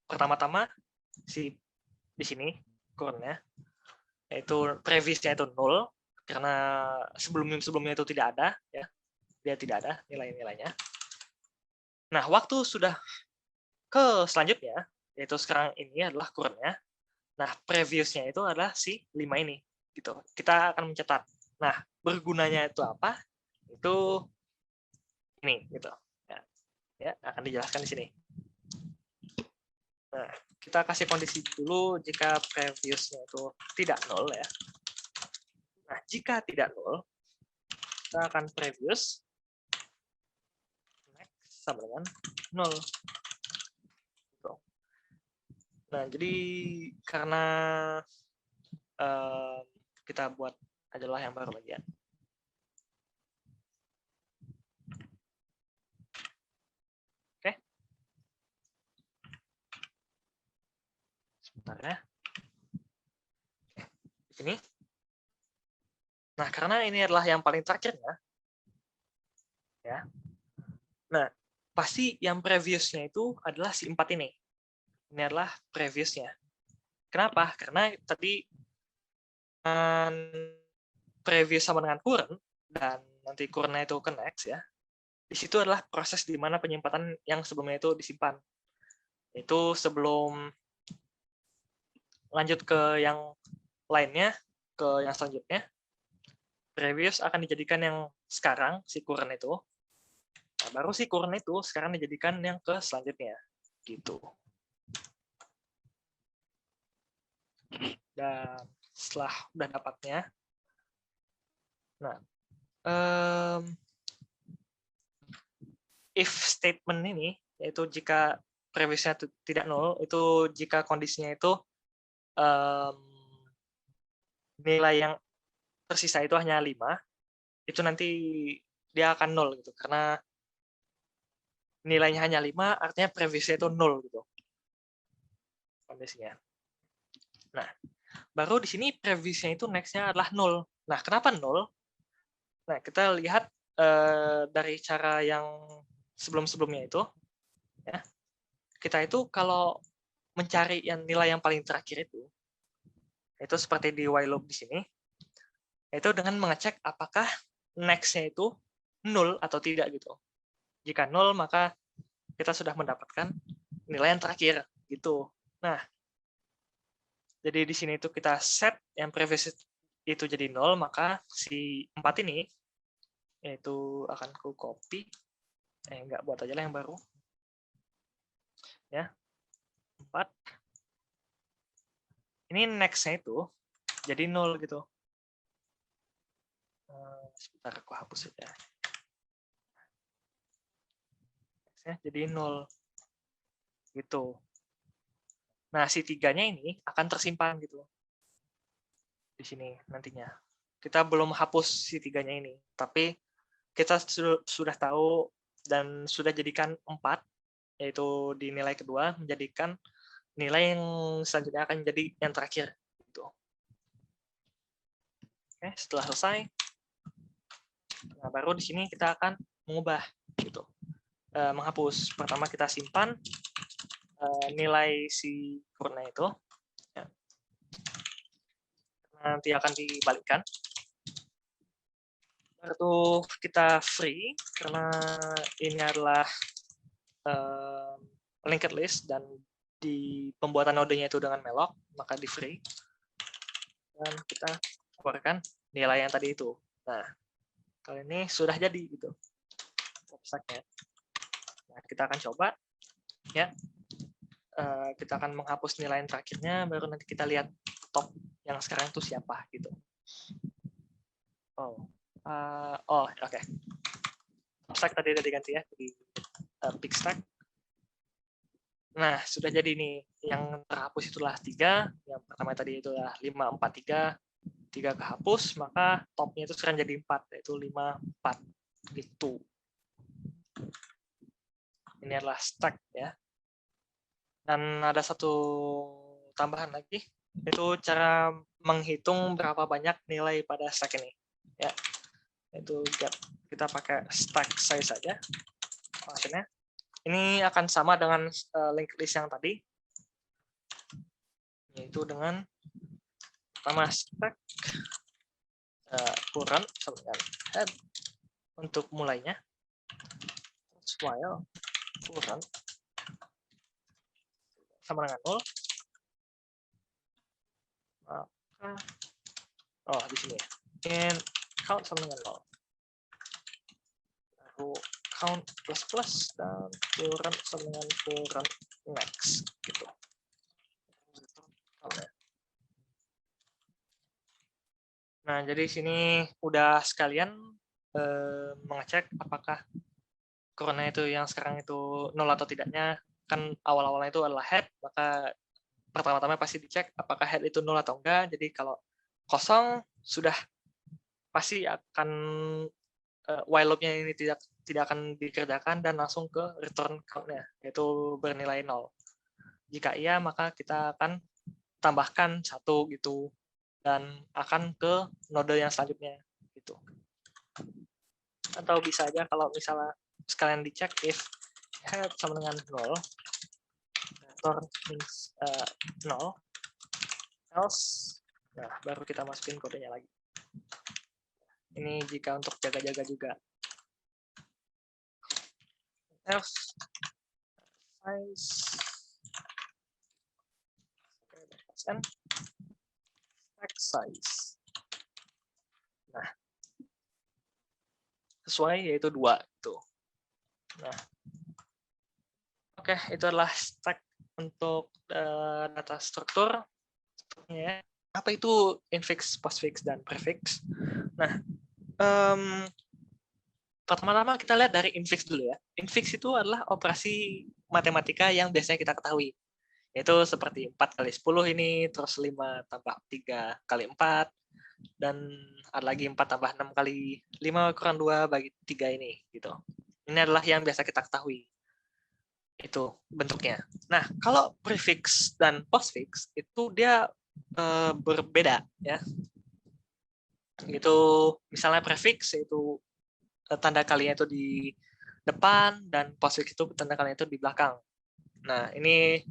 pertama-tama si di sini current-nya yaitu previous-nya itu 0 karena sebelumnya itu tidak ada ya. Dia tidak ada nilai-nilainya. Nah, waktu sudah ke selanjutnya yaitu sekarang ini adalah current-nya. Nah, previous-nya itu adalah si 5 ini gitu. Kita akan mencatat. Nah, bergunanya itu apa? Itu ini gitu. Ya, akan dijelaskan di sini. Nah, kita kasih kondisi dulu jika previous-nya itu tidak 0 ya. Nah, jika tidak 0, kita akan previous next sama dengan 0. Nah, jadi karena kita buat adalah yang baru lagi ya. Oke. Sebentar ya. Ini. Nah, karena ini adalah yang paling terakhirnya, ya. Nah, pasti yang previous-nya itu adalah si 4 ini. Ini adalah previous-nya. Kenapa? Karena tadi previous sama dengan current, dan nanti current-nya itu ke next ya. Di situ adalah proses di mana penyimpanan yang sebelumnya itu disimpan. Itu sebelum lanjut ke yang lainnya, ke yang selanjutnya, previous akan dijadikan yang sekarang, si current itu. Nah, baru si current itu sekarang dijadikan yang ke selanjutnya. Gitu. Dan setelah udah dapatnya, nah, if statement ini, yaitu jika previous-nya tidak 0, itu jika kondisinya itu nilai yang tersisa itu hanya 5, itu nanti dia akan 0 gitu. Karena nilainya hanya 5, artinya previous-nya itu 0 gitu. Kondisinya. Nah, baru di sini previous-nya itu next-nya adalah 0. Nah, kenapa 0? Nah, kita lihat dari cara yang sebelum-sebelumnya itu, ya, kita itu kalau mencari nilai yang paling terakhir itu seperti di while loop di sini, itu dengan mengecek apakah next-nya itu 0 atau tidak gitu. Jika 0, maka kita sudah mendapatkan nilai yang terakhir gitu. Nah, jadi di sini itu kita set yang previous itu jadi 0, maka si 4 ini yaitu akan ku copy. Enggak, buat aja lah yang baru. Ya. 4. Ini next-nya itu jadi 0 gitu. Sebentar aku hapus saja. Next-nya jadi 0. Gitu. Nah, si 3-nya ini akan tersimpan gitu. Di sini nantinya. Kita belum hapus si 3-nya ini, tapi kita sudah tahu dan sudah jadikan 4, yaitu di nilai kedua, menjadikan nilai yang selanjutnya akan jadi yang terakhir. Gitu. Oke, setelah selesai, nah baru di sini kita akan mengubah, gitu. Menghapus. Pertama kita simpan nilai si kurna itu, ya. Nanti akan dibalikkan. Baru kita free, karena ini adalah linked list dan di pembuatan nodenya itu dengan malloc, maka di free. Dan kita keluarkan nilai yang tadi itu. Nah, kali ini sudah jadi gitu. Nah, kita akan coba, ya. Kita akan menghapus nilai yang terakhirnya, baru nanti kita lihat top yang sekarang itu siapa gitu. Oke. Stack tadi udah diganti ya di pick stack. Nah, sudah jadi nih. Yang terhapus itulah 3. Yang pertama tadi itulah 5, 4, 3. 3 kehapus, maka topnya itu sekarang jadi 4, yaitu 5, 4. Gitu. Ini adalah stack ya. Dan ada satu tambahan lagi, itu cara menghitung berapa banyak nilai pada stack ini. Ya, itu kita pakai stack size saja. Maksudnya, ini akan sama dengan linked list yang tadi, yaitu dengan pertama stack current sama dengan head untuk mulainya, while current sama dengan 0, maka di sini ya, and count sama dengan 0, lalu count plus dan current sama dengan current next gitu. Nah, jadi sini udah sekalian mengecek apakah corona itu yang sekarang itu 0 atau tidaknya. Kan awal-awalnya itu adalah head, maka pertama-tama pasti dicek apakah head itu 0 atau enggak. Jadi kalau kosong, sudah pasti akan while loop-nya ini tidak akan dikerjakan dan langsung ke return count-nya, yaitu bernilai 0. Jika iya, maka kita akan tambahkan 1 gitu, dan akan ke node yang selanjutnya gitu. Atau bisa aja kalau misalnya sekalian dicek if head sama dengan 0, return means 0, else, nah baru kita masukin kodenya lagi. Ini jika untuk jaga-jaga juga. Else size stack size. Nah, sesuai yaitu 2 itu. Nah, oke, itu adalah stack untuk data struktur. Ya. Apa itu infix, postfix, dan prefix? Nah, pertama-tama kita lihat dari infix dulu ya. Infix itu adalah operasi matematika yang biasanya kita ketahui. Yaitu seperti 4 kali 10 ini, terus 5 tambah 3 kali 4, dan ada lagi 4 tambah 6 kali 5 kurang 2 bagi 3 ini. Gitu. Ini adalah yang biasa kita ketahui. Itu bentuknya. Nah, kalau prefix dan postfix, itu dia berbeda. Ya. Itu misalnya prefix, yaitu tanda kalinya itu di depan dan postfix itu tanda kalinya itu di belakang. Nah, ini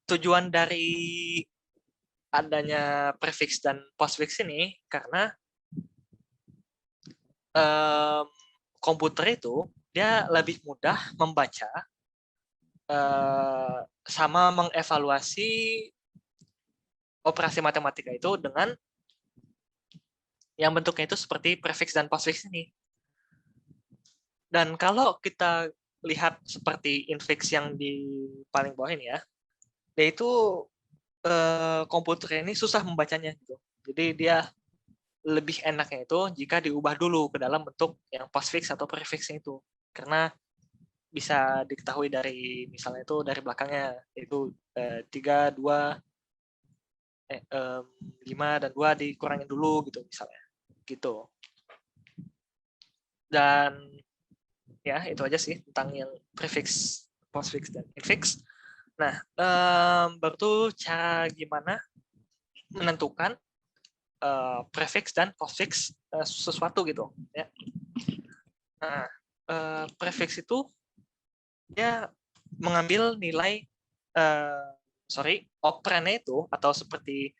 tujuan dari adanya prefix dan postfix ini karena komputer itu dia lebih mudah membaca sama mengevaluasi operasi matematika itu dengan yang bentuknya itu seperti prefix dan postfix ini. Dan kalau kita lihat seperti infix yang di paling bawah ini ya, yaitu komputer ini susah membacanya gitu. Jadi dia lebih enaknya itu jika diubah dulu ke dalam bentuk yang postfix atau prefix itu. Karena bisa diketahui dari misalnya itu dari belakangnya itu 3, 2, 5 dan 2 dikurangin dulu gitu misalnya. Gitu. Dan ya itu aja sih tentang yang prefix, postfix dan infix. Nah, baru tuh cara gimana menentukan prefix dan postfix sesuatu gitu ya. Nah, prefix itu dia mengambil nilai operannya itu atau seperti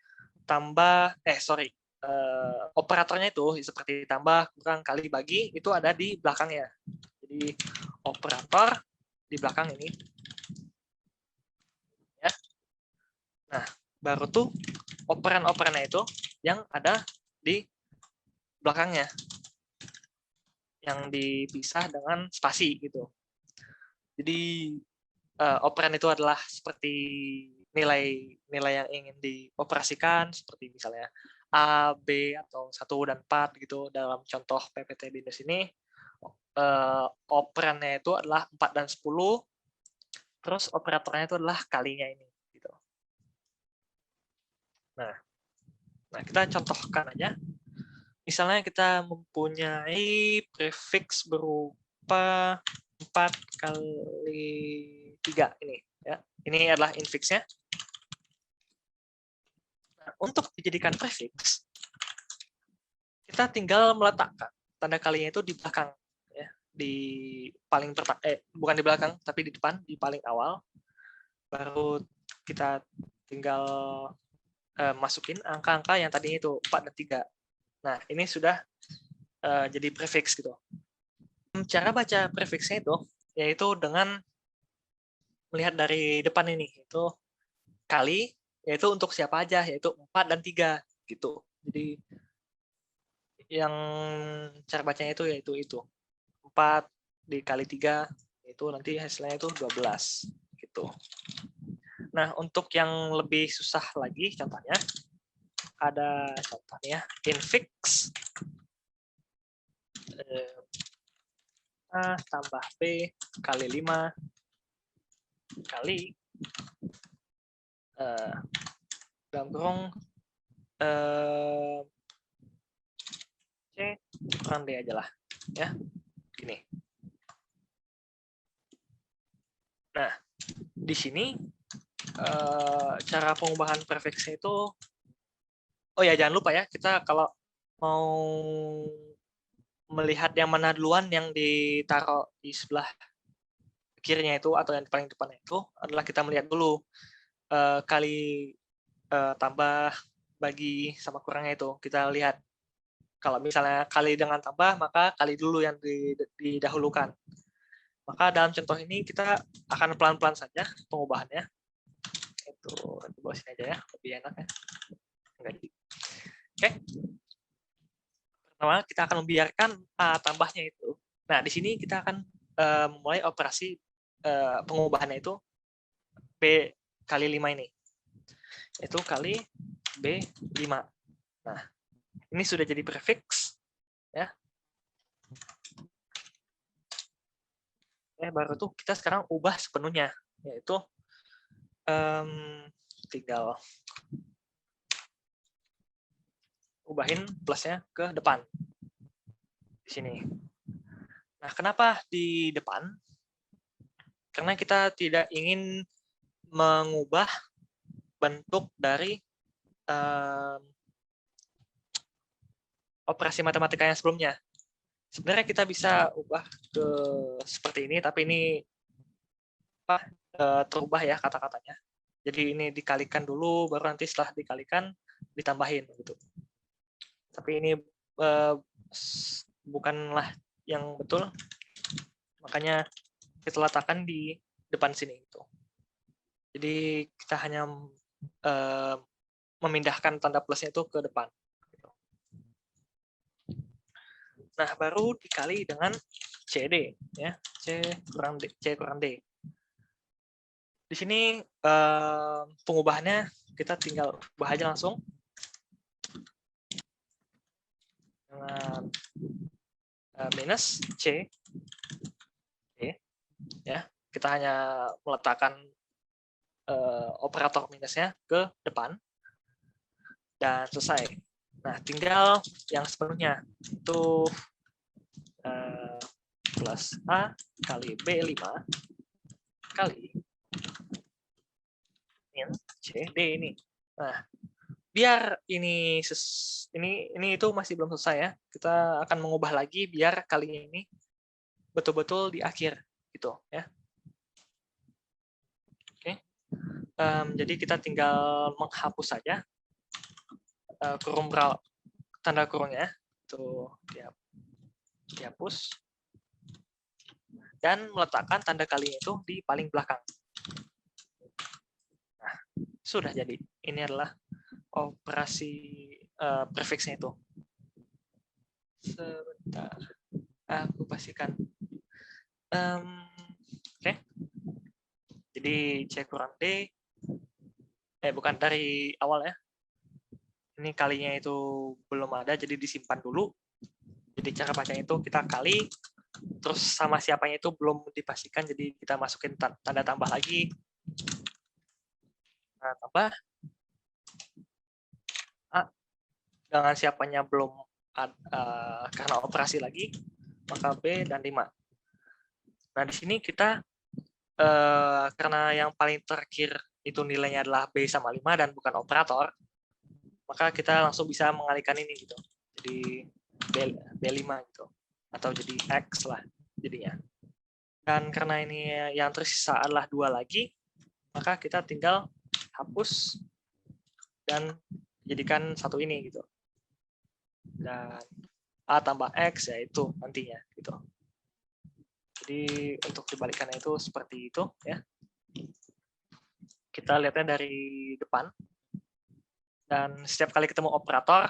tambah operatornya itu seperti tambah, kurang, kali, bagi itu ada di belakangnya. Jadi operator di belakang ini ya. Nah, baru tuh operan-operannya itu yang ada di belakangnya, yang dipisah dengan spasi gitu. Jadi operan itu adalah seperti nilai yang ingin dioperasikan, seperti misalnya A, B, atau 1 dan 4 gitu dalam contoh PPT Binus ini. Operannya itu adalah 4 dan 10, terus operatornya itu adalah kalinya ini. Gitu. Nah, kita contohkan aja. Misalnya kita mempunyai prefix berupa 4 kali 3 ini. Ya. Ini adalah infixnya. Nah, untuk dijadikan prefix, kita tinggal meletakkan tanda kalinya itu di belakang. Ya. Di paling bukan di belakang, tapi di depan, di paling awal. Baru kita tinggal masukin angka-angka yang tadinya itu 4 dan 3. Nah, ini sudah jadi prefix gitu. Cara baca prefixnya itu yaitu dengan melihat dari depan ini, itu kali, yaitu untuk siapa aja, yaitu 4 dan 3 gitu. Jadi yang cara bacanya itu yaitu itu. 4 dikali 3 itu nanti hasilnya itu 12 gitu. Nah, untuk yang lebih susah lagi contohnya ada contohnya infix A tambah B kali 5 kali dalam kurung C kurang D aja lah ya, gini. Nah, di sini cara pengubahan prefixnya itu, oh ya jangan lupa ya, kita kalau mau melihat yang mana duluan yang ditaruh di sebelah kirinya itu atau yang paling depannya itu adalah kita melihat dulu kali tambah, bagi, sama kurangnya itu. Kita lihat kalau misalnya kali dengan tambah, maka kali dulu yang didahulukan. Maka dalam contoh ini kita akan pelan-pelan saja pengubahannya. Itu di bawah sini aja ya, lebih enak ya. Oke. Pertama kita akan membiarkan tambahnya itu. Nah, di sini kita akan memulai operasi pengubahannya itu B kali 5 ini. Itu kali B5. Nah, ini sudah jadi prefix ya. Baru tuh kita sekarang ubah sepenuhnya, yaitu tinggal ubahin plusnya ke depan di sini. Nah, kenapa di depan? Karena kita tidak ingin mengubah bentuk dari operasi matematika yang sebelumnya. Sebenarnya kita bisa ubah ke seperti ini, tapi ini terubah ya kata-katanya. Jadi ini dikalikan dulu, baru nanti setelah dikalikan ditambahin gitu. Tapi ini bukanlah yang betul, makanya kita letakkan di depan sini gitu. Jadi kita hanya memindahkan tanda plusnya itu ke depan. Nah, baru dikali dengan CD, ya, C kurang D. Di sini pengubahannya kita tinggal ubah aja langsung dengan minus C, D, ya. Kita hanya meletakkan operator minusnya ke depan dan selesai. Nah, tinggal yang sepenuhnya itu plus A kali B5 kali min C D ini. Nah, biar ini itu masih belum selesai ya. Kita akan mengubah lagi biar kali ini betul-betul di akhir gitu ya. Oke. Jadi kita tinggal menghapus saja kurung tanda kurungnya itu dihapus dan meletakkan tanda kalinya itu di paling belakang. Nah, sudah jadi. Ini adalah operasi prefixnya itu. Sebentar, aku pastikan. Oke. Jadi C kurang D, bukan dari awal ya. Ini kalinya itu belum ada, jadi disimpan dulu. Jadi cara bacanya itu kita kali, terus sama siapanya itu belum dipastikan, jadi kita masukin tanda tambah lagi. Nah, tambah A dengan siapanya belum karena operasi lagi, maka B dan 5. Nah, di sini kita karena yang paling terakhir itu nilainya adalah B sama 5 dan bukan operator, maka kita langsung bisa mengalihkan ini gitu. Jadi B5 gitu. Atau jadi X lah jadinya. Dan karena ini yang tersisa adalah 2 lagi, maka kita tinggal hapus dan jadikan satu ini gitu. Dan A tambah X yaitu nantinya gitu. Jadi untuk dibalikannya itu seperti itu ya. Kita lihatnya dari depan. Dan setiap kali ketemu operator,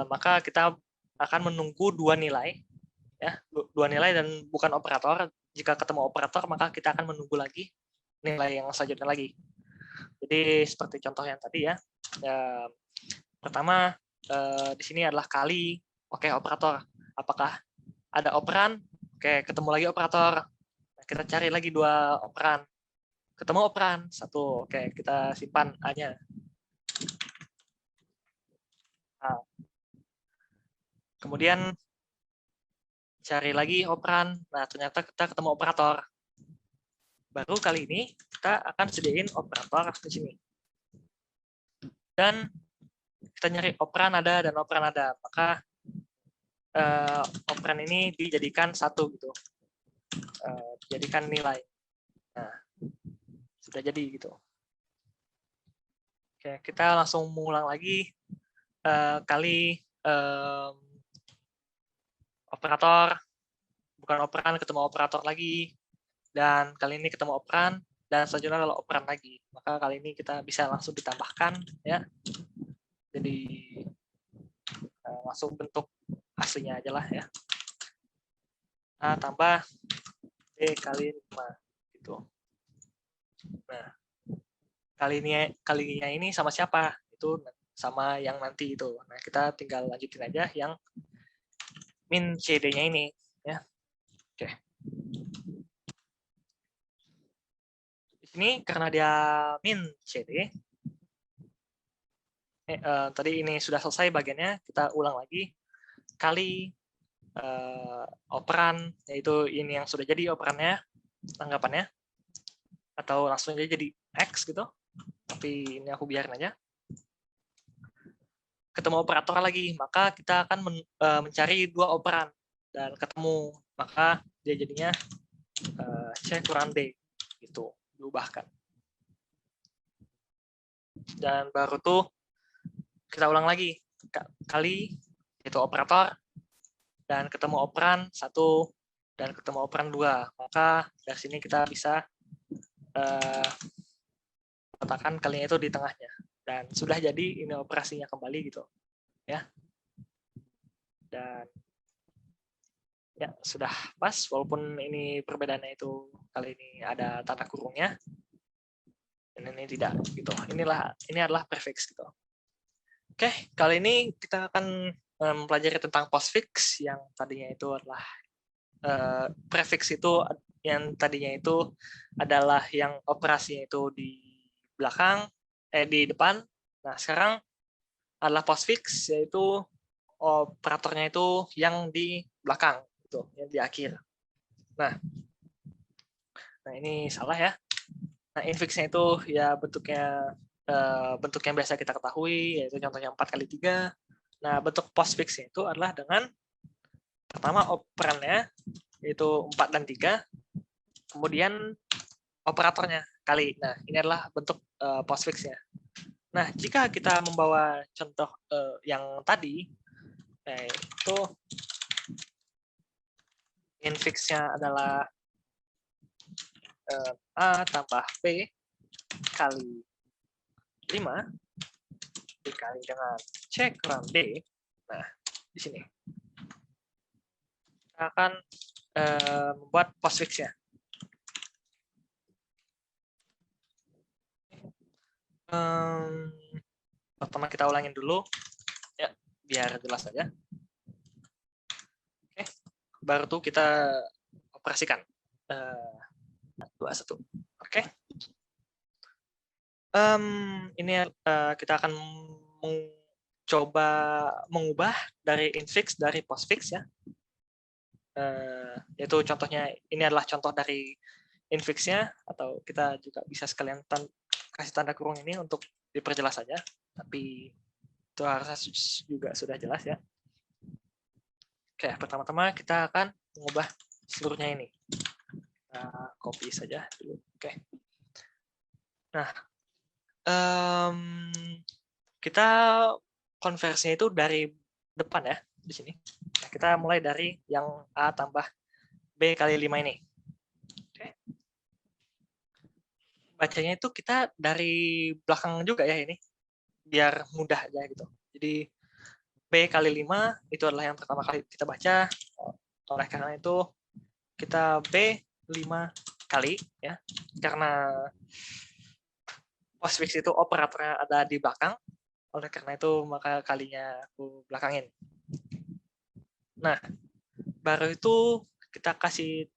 maka kita akan menunggu 2 nilai ya, 2 nilai dan bukan operator. Jika ketemu operator, maka kita akan menunggu lagi nilai yang selanjutnya lagi. Jadi seperti contoh yang tadi ya. Pertama di sini adalah kali, oke, operator. Apakah ada operan? Oke, ketemu lagi operator. Nah, kita cari lagi 2 operan. Ketemu operan 1, oke, kita simpan A-nya. Nah, kemudian cari lagi operan. Nah, ternyata kita ketemu operator. Baru kali ini kita akan sediain operator di sini. Dan kita nyari operan ada dan operan ada. Maka operan ini dijadikan 1 gitu. Dijadikan nilai. Nah, sudah jadi gitu. Oke, kita langsung mengulang lagi kali operator, bukan operan, ketemu operator lagi, dan kali ini ketemu operan, dan selanjutnya adalah operan lagi. Maka kali ini kita bisa langsung ditambahkan, ya. Jadi langsung bentuk aslinya aja lah ya. Nah, tambah D kali 5 gitu. Nah, kalinya ini sama siapa? Itu sama yang nanti itu. Nah, kita tinggal lanjutin aja yang min CD-nya ini ya. Oke. Di sini karena dia min CD, tadi ini sudah selesai bagiannya, kita ulang lagi kali operan, yaitu ini yang sudah jadi operannya, tanggapannya, atau langsung aja jadi X gitu, tapi ini aku biarin aja. Ketemu operator lagi, maka kita akan mencari 2 operan. dan ketemu, maka dia jadinya C kurang D, gitu, diubahkan. Dan baru tuh kita ulang lagi, kali itu operator, dan ketemu operan 1, dan ketemu operan 2. Maka dari sini kita bisa letakkan kalinya itu di tengahnya. Dan sudah jadi ini operasinya kembali gitu. Ya. Dan ya sudah pas, walaupun ini perbedaannya itu kali ini ada tanda kurungnya. Dan ini tidak gitu. Ini adalah prefix gitu. Oke, kali ini kita akan mempelajari tentang postfix yang tadinya itu adalah prefix itu yang tadinya itu adalah yang operasinya itu di belakang, di depan. Nah, sekarang adalah postfix, yaitu operatornya itu yang di belakang, gitu, yang di akhir. Nah ini salah ya. Nah, infixnya itu ya bentuk yang biasa kita ketahui, yaitu contohnya 4x3. Nah, bentuk postfixnya itu adalah dengan pertama operannya, yaitu 4 dan 3, kemudian operatornya kali. Nah, ini adalah bentuk postfixnya. Nah, jika kita membawa contoh yang tadi, yaitu infixnya adalah A tambah B kali 5 dikali dengan C kurang D. Nah, di sini kita akan membuat postfixnya. Pertama kita ulangin dulu, ya, biar jelas saja. Oke, baru tuh kita operasikan. 2, 1. Oke. Ini kita akan mencoba mengubah dari infix dari postfix ya. Yaitu contohnya, ini adalah contoh dari infixnya, atau kita juga bisa sekalian kasih tanda kurung ini untuk diperjelas saja, tapi itu harusnya juga sudah jelas ya. Oke, pertama-tama kita akan mengubah seluruhnya ini. Kita copy saja dulu. Oke. Nah, kita konversinya itu dari depan ya, di sini. Nah, kita mulai dari yang A tambah B kali 5 ini. Oke. Bacanya itu kita dari belakang juga ya ini, biar mudah aja gitu. Jadi B kali 5 itu adalah yang pertama kali kita baca. Oleh karena itu kita B 5 kali ya. Karena postfix itu operatornya ada di belakang. Oleh karena itu maka kalinya aku belakangin. Nah, baru itu kita kasih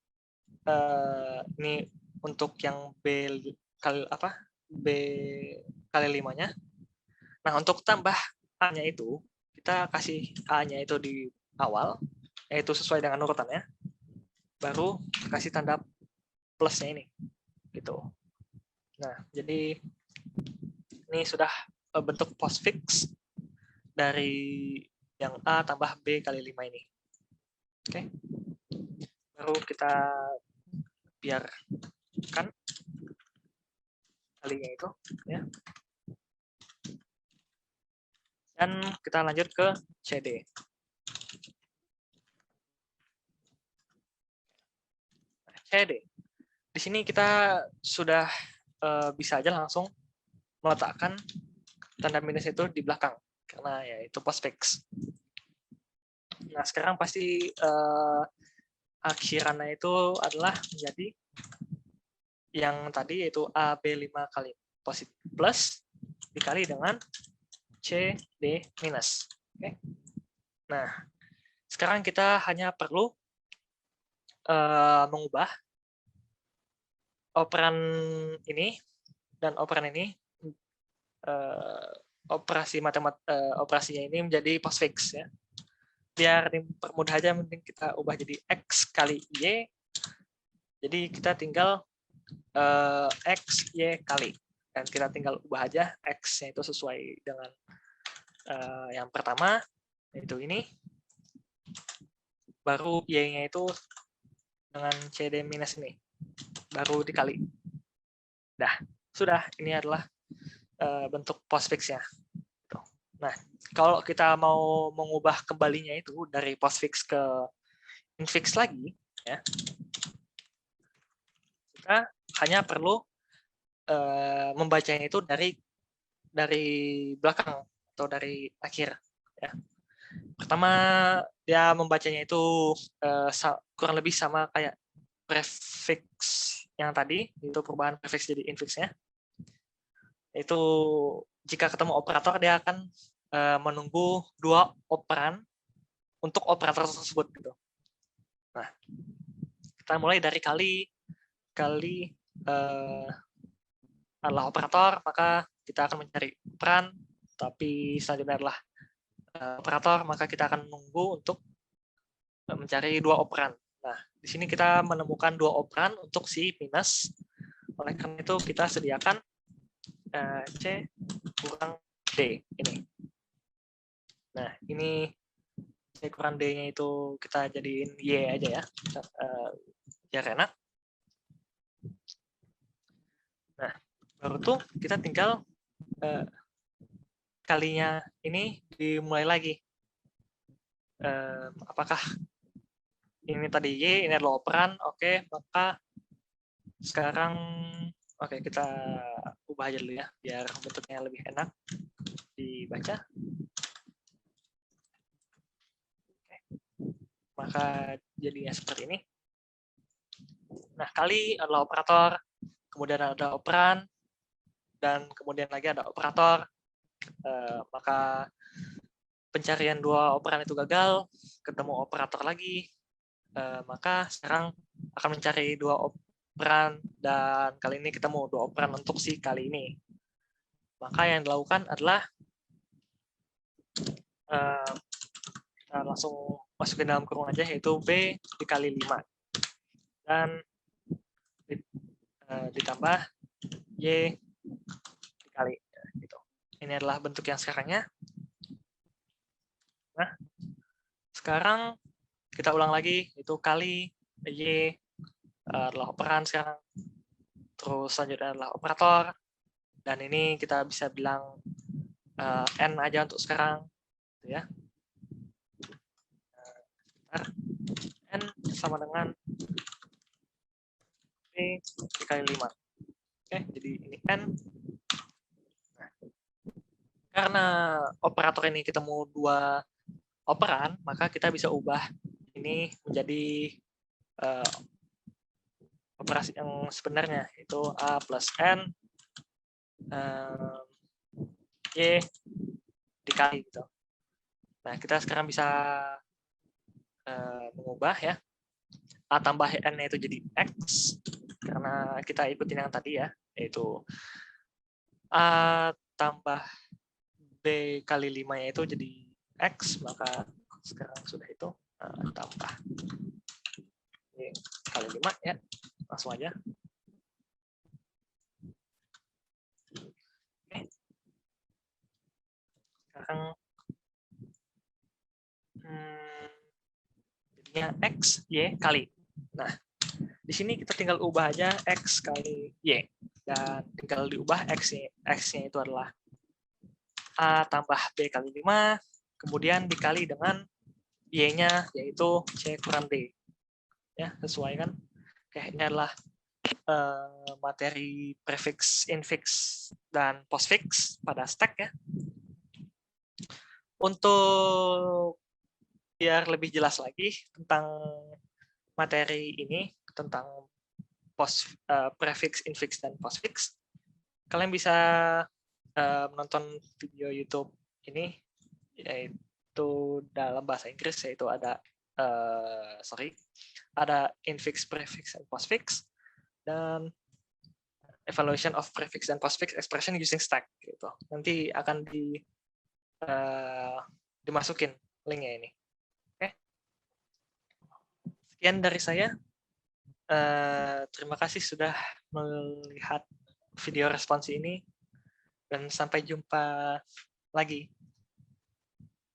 ini untuk yang B kali B kali 5-nya. Nah, untuk tambah A-nya itu, kita kasih A-nya itu di awal, yaitu sesuai dengan urutannya. Baru kasih tanda plusnya ini. Gitu. Nah, jadi ini sudah bentuk postfix dari yang A tambah B kali 5 ini. Oke. Baru kita biarkan kalinya itu ya. Dan kita lanjut ke CD. CD. Di sini kita sudah bisa aja langsung meletakkan tanda minus itu di belakang karena ya itu postfix. Nah, sekarang pasti akhirannya itu adalah menjadi yang tadi, yaitu AB5 kali positif plus dikali dengan CD minus. Oke. Nah, sekarang kita hanya perlu mengubah operan ini dan operan ini, operasinya ini menjadi postfix ya. Biar dipermudah aja, mending kita ubah jadi X kali Y. Jadi kita tinggal X, Y kali. Dan kita tinggal ubah aja X-nya itu sesuai dengan yang pertama, yaitu ini. baru Y-nya itu dengan CD minus ini, baru dikali. Dah, sudah. Ini adalah bentuk postfix-nya. Nah, kalau kita mau mengubah kembalinya itu dari postfix ke infix lagi, ya, kita hanya perlu membacanya itu dari belakang atau dari akhir. Ya. Pertama, dia membacanya itu kurang lebih sama kayak prefix yang tadi, itu perubahan prefix jadi infixnya. Itu jika ketemu operator, dia akan menunggu 2 operan untuk operator tersebut. Gitu. Nah, kita mulai dari kali adalah operator, maka kita akan mencari operan, tapi selanjutnya adalah operator, maka kita akan menunggu untuk mencari 2 operan. Nah, di sini kita menemukan 2 operan untuk si minus. Oleh karena itu kita sediakan C kurang D ini. Nah, ini C kurang D-nya itu kita jadiin Y aja ya, biar enak. Nah, baru tuh kita tinggal kalinya ini dimulai lagi. Apakah ini tadi Y, ini adalah operan, oke, maka sekarang kita ubah aja dulu ya, biar bentuknya lebih enak dibaca. Oke. Maka jadinya seperti ini. Nah, kali adalah operator, kemudian ada operan, dan kemudian lagi ada operator. Maka pencarian 2 operan itu gagal, ketemu operator lagi, maka sekarang akan mencari 2 operan, dan kali ini ketemu 2 operan untuk si kali ini. Maka yang dilakukan adalah kita langsung masukin dalam kurung aja, yaitu B dikali 5. Dan ditambah Y dikali. Gitu. Ini adalah bentuk yang sekarangnya. Nah, sekarang kita ulang lagi, itu kali Y adalah operan sekarang. Terus selanjutnya adalah operator. Dan ini kita bisa bilang N aja untuk sekarang. Gitu ya. N sama dengan B dikali 5. Oke, jadi ini N. Nah, karena operator ini ketemu 2 operan, maka kita bisa ubah ini menjadi operasi yang sebenarnya, itu A plus N Y dikali gitu. Nah, kita sekarang bisa mengubah ya. A tambah N itu jadi X, karena kita ikutin yang tadi ya, yaitu A tambah B kali 5 itu jadi X, maka sekarang sudah itu tambah Y kali 5 ya, langsung aja. Oke. Sekarang jadinya X, Y kali. Nah, di sini kita tinggal ubah aja X kali Y. Dan tinggal diubah X-nya itu adalah A tambah B kali 5, kemudian dikali dengan Y-nya, yaitu C kurang D. Ya, sesuai kan? Oke, ini adalah materi prefix, infix, dan postfix pada stack ya. Untuk biar lebih jelas lagi tentang materi ini, tentang prefix, infix, dan postfix, kalian bisa menonton video YouTube ini, yaitu dalam bahasa Inggris, yaitu ada ada infix, prefix, and postfix, dan evaluation of prefix and postfix expression using stack gitu. Nanti akan dimasukin linknya ini. Oke. Sekian dari saya. Terima kasih sudah melihat video respons ini, dan sampai jumpa lagi.